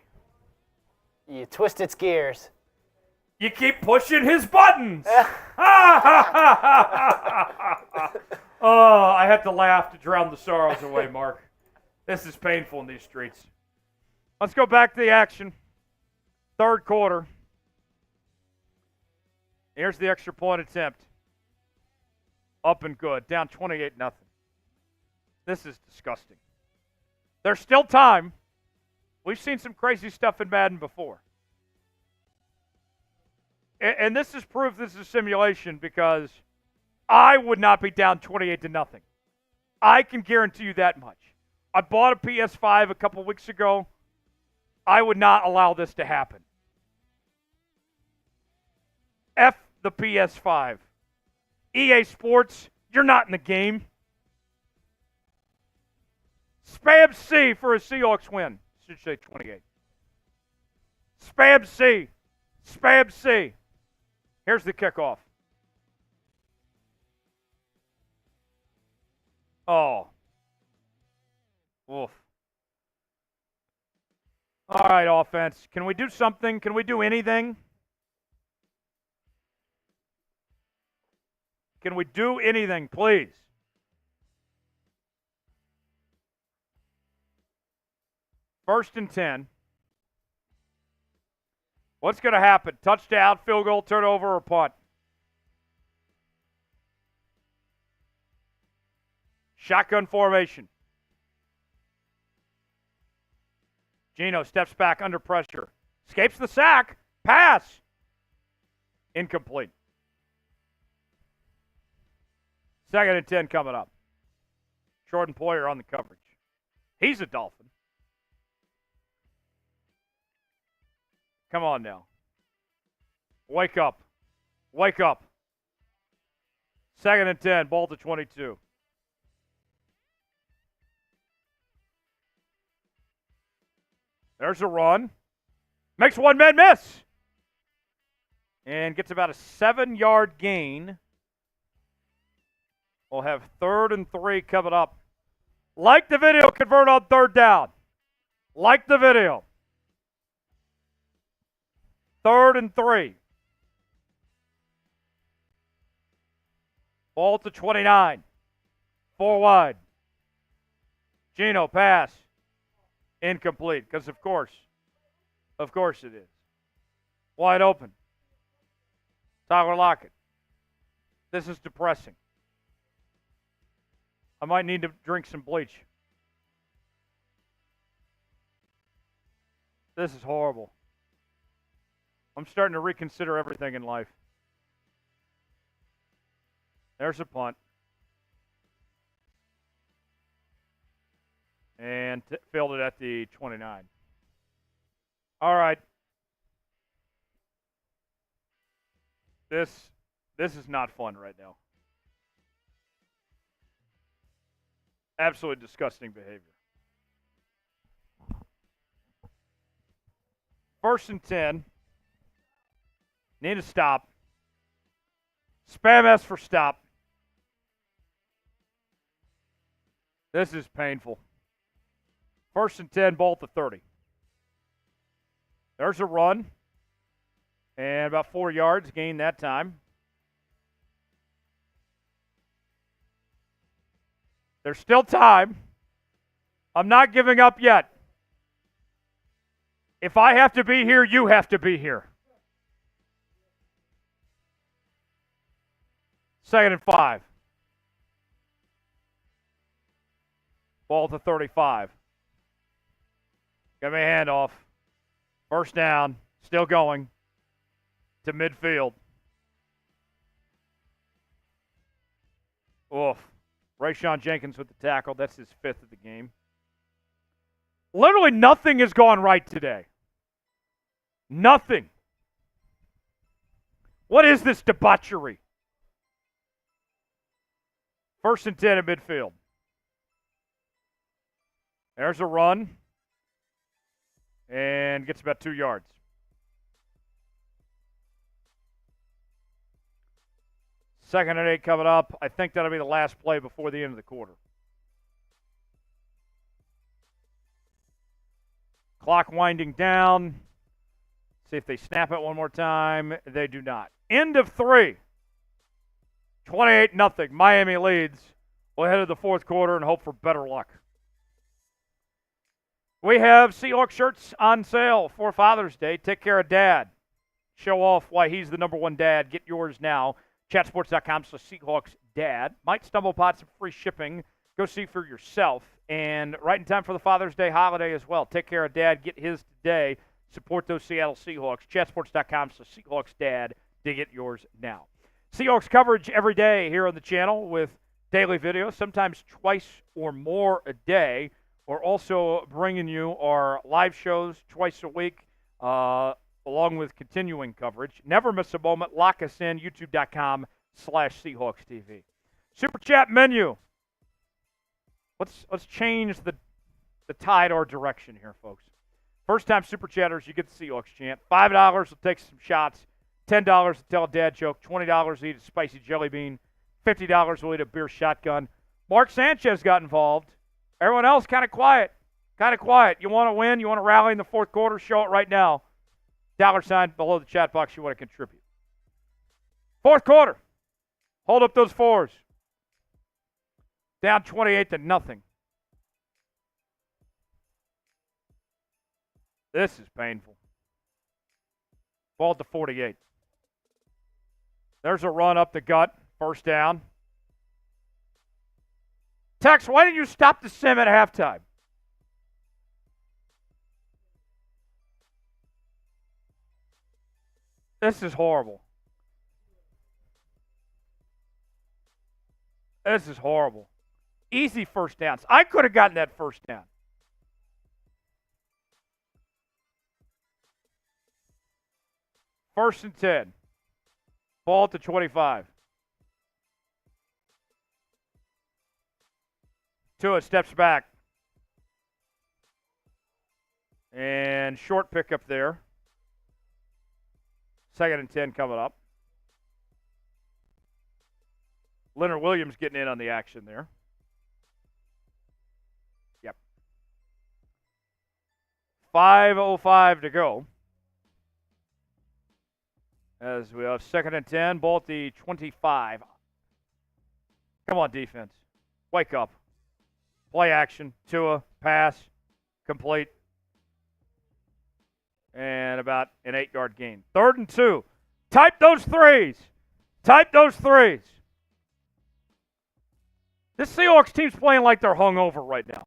You twist its gears. You keep pushing his buttons. Oh, I had to laugh to drown the sorrows away, Mark. This is painful in these streets. Let's go back to the action. Third quarter. Here's the extra point attempt. Up and good. Down 28-0. This is disgusting. There's still time. We've seen some crazy stuff in Madden before. And this is proof this is a simulation because I would not be down 28-0. I can guarantee you that much. I bought a PS5 a couple weeks ago. I would not allow this to happen. F the PS5. EA Sports, you're not in the game. Spam C for a Seahawks win. Should say 28. Spam C. Spam C. Here's the kickoff. Oh. Oof. All right, offense. Can we do something? Can we do anything? Can we do anything, please? First and 10. What's going to happen? Touchdown, field goal, turnover, or punt? Shotgun formation. Geno steps back under pressure. Escapes the sack. Pass. Incomplete. Second and 10 coming up. Jordan Poyer on the coverage. He's a Dolphin. Come on now. Wake up. Wake up. Second and 10, ball to 22. There's a run. Makes one man miss. And gets about a 7-yard gain. We'll have 3rd and 3 coming up. Like the video, convert on 3rd down. Like the video. 3rd and 3. Ball to 29. 4 wide. Geno pass. Incomplete, because of course it is. Wide open. Tyler Lockett. This is depressing. I might need to drink some bleach. This is horrible. I'm starting to reconsider everything in life. There's a punt. And fielded at the 29. All right. This is not fun right now. Absolutely disgusting behavior. 1st and 10. Need a stop. Spam S for stop. This is painful. 1st and 10, ball to 30. There's a run. And about 4 yards gained that time. There's still time. I'm not giving up yet. If I have to be here, you have to be here. 2nd and 5. Ball to 35. Got me a handoff. 1st down. Still going to midfield. Oof. Rayshon Jenkins with the tackle. That's his 5th of the game. Literally nothing has gone right today. Nothing. What is this debauchery? 1st and 10 at midfield. There's a run. And gets about 2 yards. Second and 8 coming up. I think that'll be the last play before the end of the quarter. Clock winding down. See if they snap it one more time. They do not. End of 3. 28-0. Miami leads. We'll head to the 4th quarter and hope for better luck. We have Seahawks shirts on sale for Father's Day. Take care of Dad. Show off why he's the number one dad. Get yours now. Chatsports.com/Seahawks Dad. Might stumble upon some free shipping. Go see for yourself. And right in time for the Father's Day holiday as well. Take care of Dad. Get his today. Support those Seattle Seahawks. Chatsports.com/Seahawks Dad to get yours now. Seahawks coverage every day here on the channel with daily videos, sometimes twice or more a day. We're also bringing you our live shows twice a week, along with continuing coverage. Never miss a moment. Lock us in, youtube.com/Seahawks TV. Super Chat menu. Let's change the tide or direction here, folks. First time Super Chatters, you get the Seahawks chant. $5 will take some shots. $10 to tell a dad joke. $20 to eat a spicy jelly bean. $50 will eat a beer shotgun. Mark Sanchez got involved. Everyone else kind of quiet. Kind of quiet. You want to win? You want to rally in the fourth quarter? Show it right now. $ below the chat box you want to contribute. Fourth quarter. Hold up those fours. Down 28-0. This is painful. Ball to 48. There's a run up the gut. First down. Tex, why didn't you stop the sim at halftime? This is horrible. This is horrible. Easy first downs. I could have gotten that first down. First and 10. Ball to 25. Tua steps back. And short pickup there. Second and 10 coming up. Leonard Williams getting in on the action there. Yep. 5:05 to go. As we have second and 10, ball at the 25. Come on, defense. Wake up. Play action. Tua, pass, complete. And about an 8-yard gain. Third and 2. Type those threes. Type those threes. This Seahawks team's playing like they're hungover right now.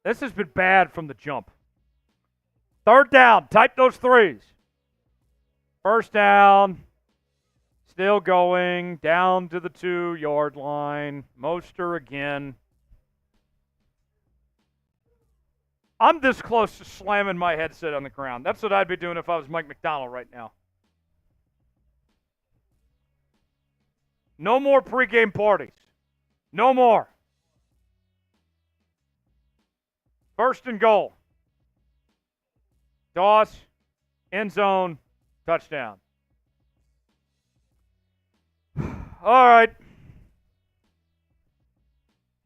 This has been bad from the jump. Third down. Type those threes. First down. Still going. Down to the 2-yard line. Moster again. I'm this close to slamming my headset on the ground. That's what I'd be doing if I was Mike Macdonald right now. No more pregame parties. No more. First and goal. Toss, end zone, touchdown. All right.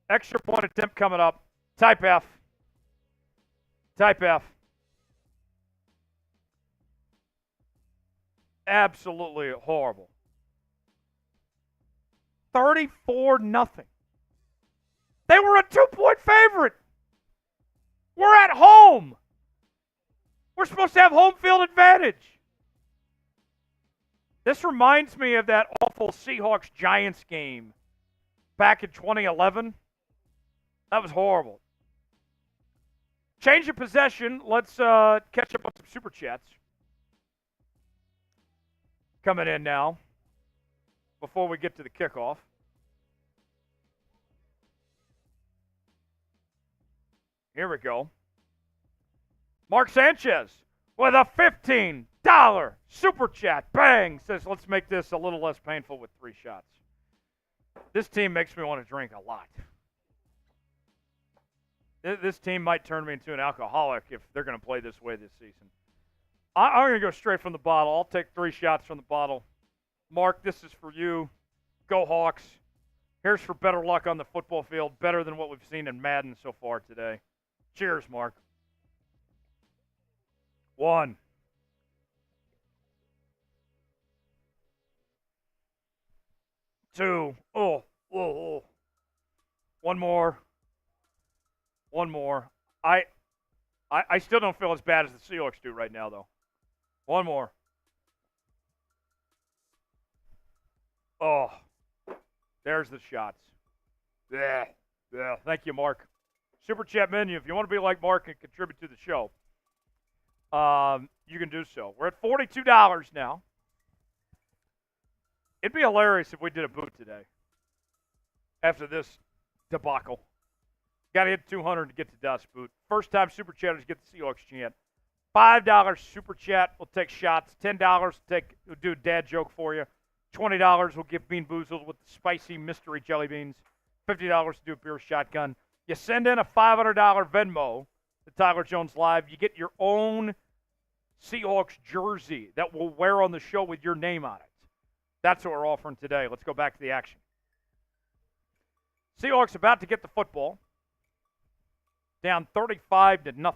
Extra point attempt coming up. Type F. Type F. Absolutely horrible. 34-0. They were a 2-point favorite. We're at home. We're supposed to have home field advantage. This reminds me of that awful Seahawks-Giants game back in 2011. That was horrible. Change of possession. Let's catch up on some Super Chats. Coming in now before we get to the kickoff. Here we go. Mark Sanchez with a $15 Super Chat. Bang! Says, let's make this a little less painful with 3 shots. This team makes me want to drink a lot. This team might turn me into an alcoholic if they're going to play this way this season. I'm going to go straight from the bottle. I'll take 3 shots from the bottle. Mark, this is for you. Go Hawks. Here's for better luck on the football field. Better than what we've seen in Madden so far today. Cheers, Mark. 1. 2. Oh. One more. I still don't feel as bad as the Seahawks do right now, though. One more. Oh, there's the shots. Yeah. Thank you, Mark. Super Chat menu. If you want to be like Mark and contribute to the show, you can do so. We're at $42 now. It'd be hilarious if we did a boot today after this debacle. Got to hit 200 to get to dust boot. First time Super Chatters get the Seahawks chant. $5 Super Chat. We'll take shots. $10 we'll do a dad joke for you. $20 we'll give Bean Boozled with the spicy mystery jelly beans. $50 to do a beer shotgun. You send in a $500 Venmo to Tyler Jones Live. You get your own Seahawks jersey that we'll wear on the show with your name on it. That's what we're offering today. Let's go back to the action. Seahawks about to get the football. Down 35-0.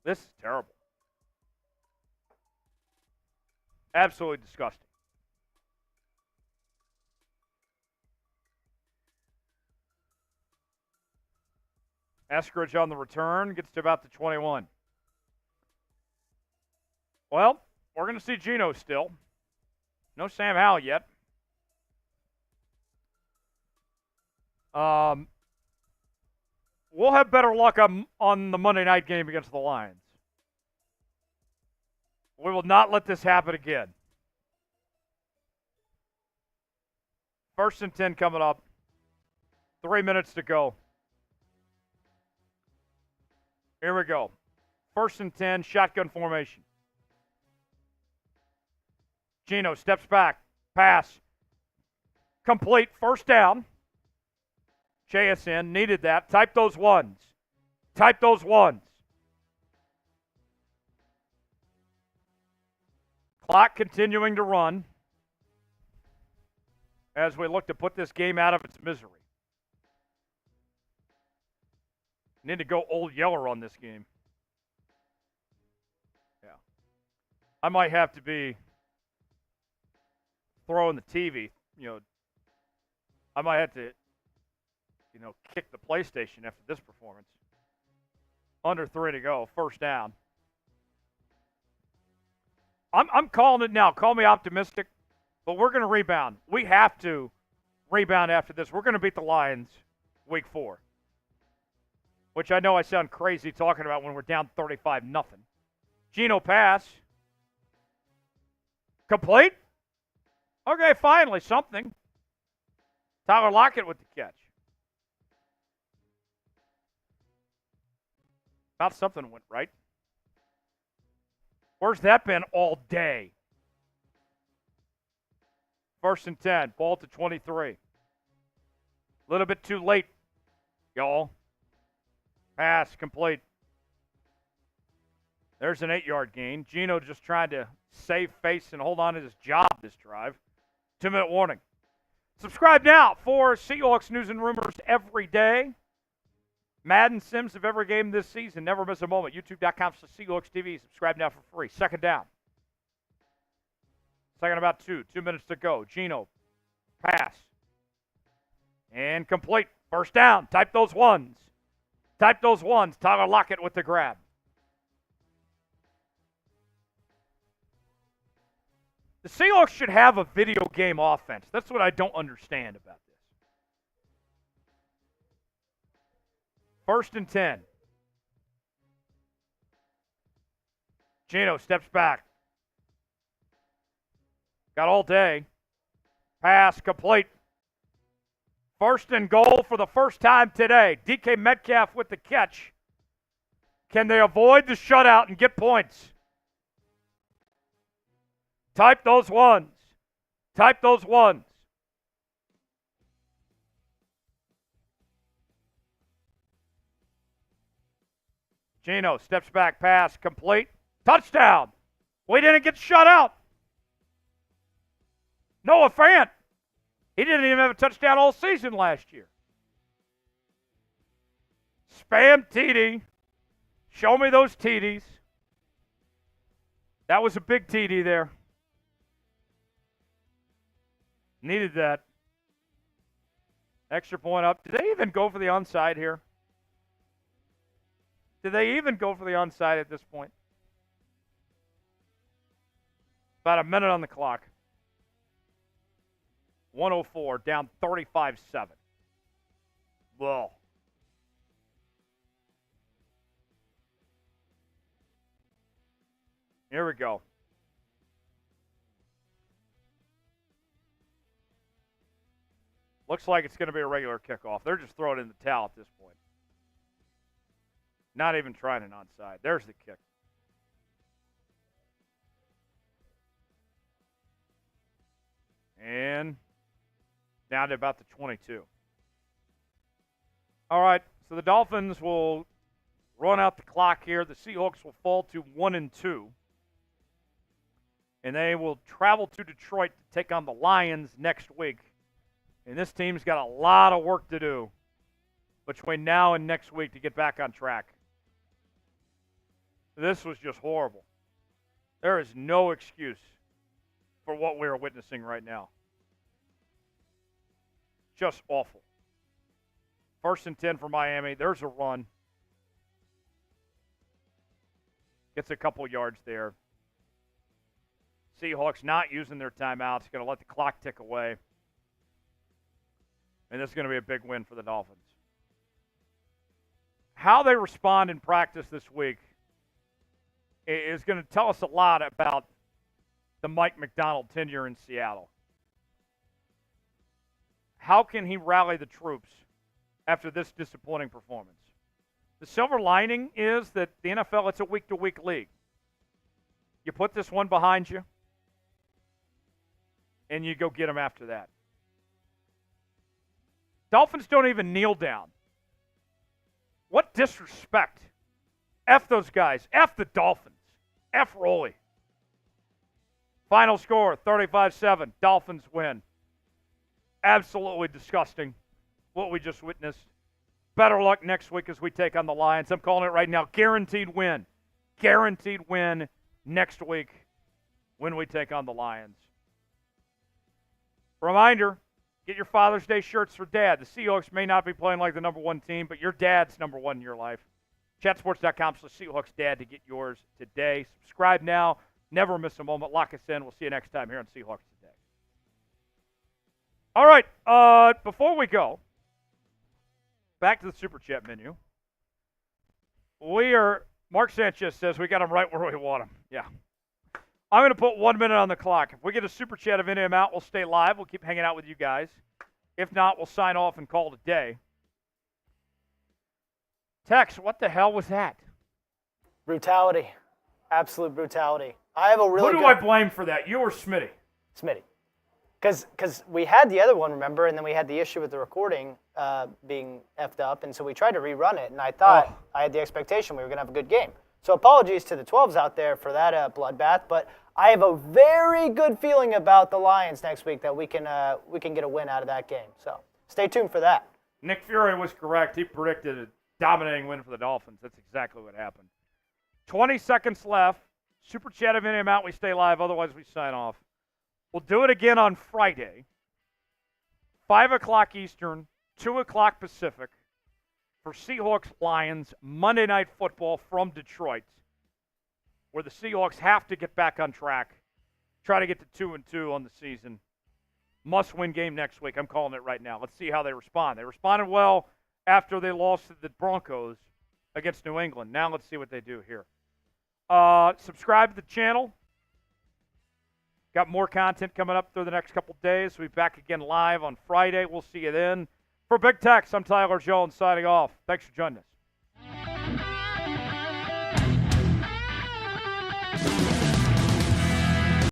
This is terrible. Absolutely disgusting. Eskridge on the return gets to about the 21. Well, we're going to see Geno still. No Sam Howell yet. We'll have better luck on the Monday night game against the Lions. We will not let this happen again. 1st and 10 coming up. 3 minutes to go. Here we go. 1st and 10, shotgun formation. Geno steps back. Pass. Complete. 1st down. JSN needed that. Type those ones. Type those ones. Clock continuing to run as we look to put this game out of its misery. Need to go Old Yeller on this game. Yeah. I might have to be throwing the TV. I might have to, kick the PlayStation after this performance. Under 3 to go. 1st down. I'm calling it now. Call me optimistic, but we're going to rebound. We have to rebound after this. We're going to beat the Lions week 4, which I know I sound crazy talking about when we're down 35-0. Geno pass. Complete? Okay, finally, something. Tyler Lockett with the catch. About something went right. Where's that been all day? 1st and 10, ball to 23. A little bit too late, y'all. Pass complete. There's an 8-yard gain. Geno just trying to save face and hold on to his job this drive. 2-minute warning. Subscribe now for Seahawks news and rumors every day. Madden Sims of every game this season. Never miss a moment. YouTube.com/Seahawks TV. Subscribe now for free. 2nd down. 2nd about 2. 2 minutes to go. Geno. Pass. And complete. 1st down. Type those ones. Type those ones. Tyler Lockett with the grab. The Seahawks should have a video game offense. That's what I don't understand about this. 1st and 10. Geno steps back. Got all day. Pass complete. 1st and goal for the first time today. DK Metcalf with the catch. Can they avoid the shutout and get points? Type those ones. Type those ones. Geno steps back, pass, complete. Touchdown. We didn't get shut out. Noah Fant. He didn't even have a touchdown all season last year. Spam TD. Show me those TDs. That was a big TD there. Needed that. Extra point up. Did they even go for the onside here? Did they even go for the onside at this point? About a minute on the clock. 104, down 35-7. Whoa. Here we go. Looks like it's going to be a regular kickoff. They're just throwing in the towel at this point. Not even trying an onside. There's the kick. And down to about the 22. All right, so the Dolphins will run out the clock here. The Seahawks will fall to 1-2. And they will travel to Detroit to take on the Lions next week. And this team's got a lot of work to do between now and next week to get back on track. This was just horrible. There is no excuse for what we are witnessing right now. Just awful. 1st and 10 for Miami. There's a run. Gets a couple yards there. Seahawks not using their timeouts. Going to let the clock tick away. And this is going to be a big win for the Dolphins. How they respond in practice this week is going to tell us a lot about the Mike Macdonald tenure in Seattle. How can he rally the troops after this disappointing performance? The silver lining is that the NFL, it's a week-to-week league. You put this one behind you, and you go get them after that. Dolphins don't even kneel down. What disrespect. F those guys. F the Dolphins. F Rolly. Final score, 35-7. Dolphins win. Absolutely disgusting what we just witnessed. Better luck next week as we take on the Lions. I'm calling it right now. Guaranteed win. Guaranteed win next week when we take on the Lions. Reminder, get your Father's Day shirts for Dad. The Seahawks may not be playing like the number one team, but your dad's number one in your life. Chatsports.com/Seahawks Dad to get yours today. Subscribe now. Never miss a moment. Lock us in. We'll see you next time here on Seahawks Today. All right. Before we go, back to the Super Chat menu. Mark Sanchez says we got him right where we want him. Yeah. I'm going to put 1 minute on the clock. If we get a Super Chat of any amount, we'll stay live. We'll keep hanging out with you guys. If not, we'll sign off and call it a day. Tex, what the hell was that? Brutality. Absolute brutality. I have a really Who do I blame for that? You or Smitty? Smitty. Because we had the other one, remember, and then we had the issue with the recording being effed up, and so we tried to rerun it, and I thought I had the expectation we were going to have a good game. So apologies to the 12s out there for that bloodbath, but I have a very good feeling about the Lions next week that we can get a win out of that game. So stay tuned for that. Nick Fury was correct. He predicted a dominating win for the Dolphins. That's exactly what happened. 20 seconds left. Super Chat of any amount, we stay live. Otherwise, we sign off. We'll do it again on Friday, 5 o'clock Eastern, 2 o'clock Pacific, for Seahawks-Lions Monday Night Football from Detroit, where the Seahawks have to get back on track, try to get to 2-2 on the season. Must-win game next week. I'm calling it right now. Let's see how they respond. They responded well after they lost to the Broncos against New England. Now let's see what they do here. Subscribe to the channel. Got more content coming up through the next couple days. We'll be back again live on Friday. We'll see you then. For Big Tex, I'm Tyler Jones signing off. Thanks for joining us.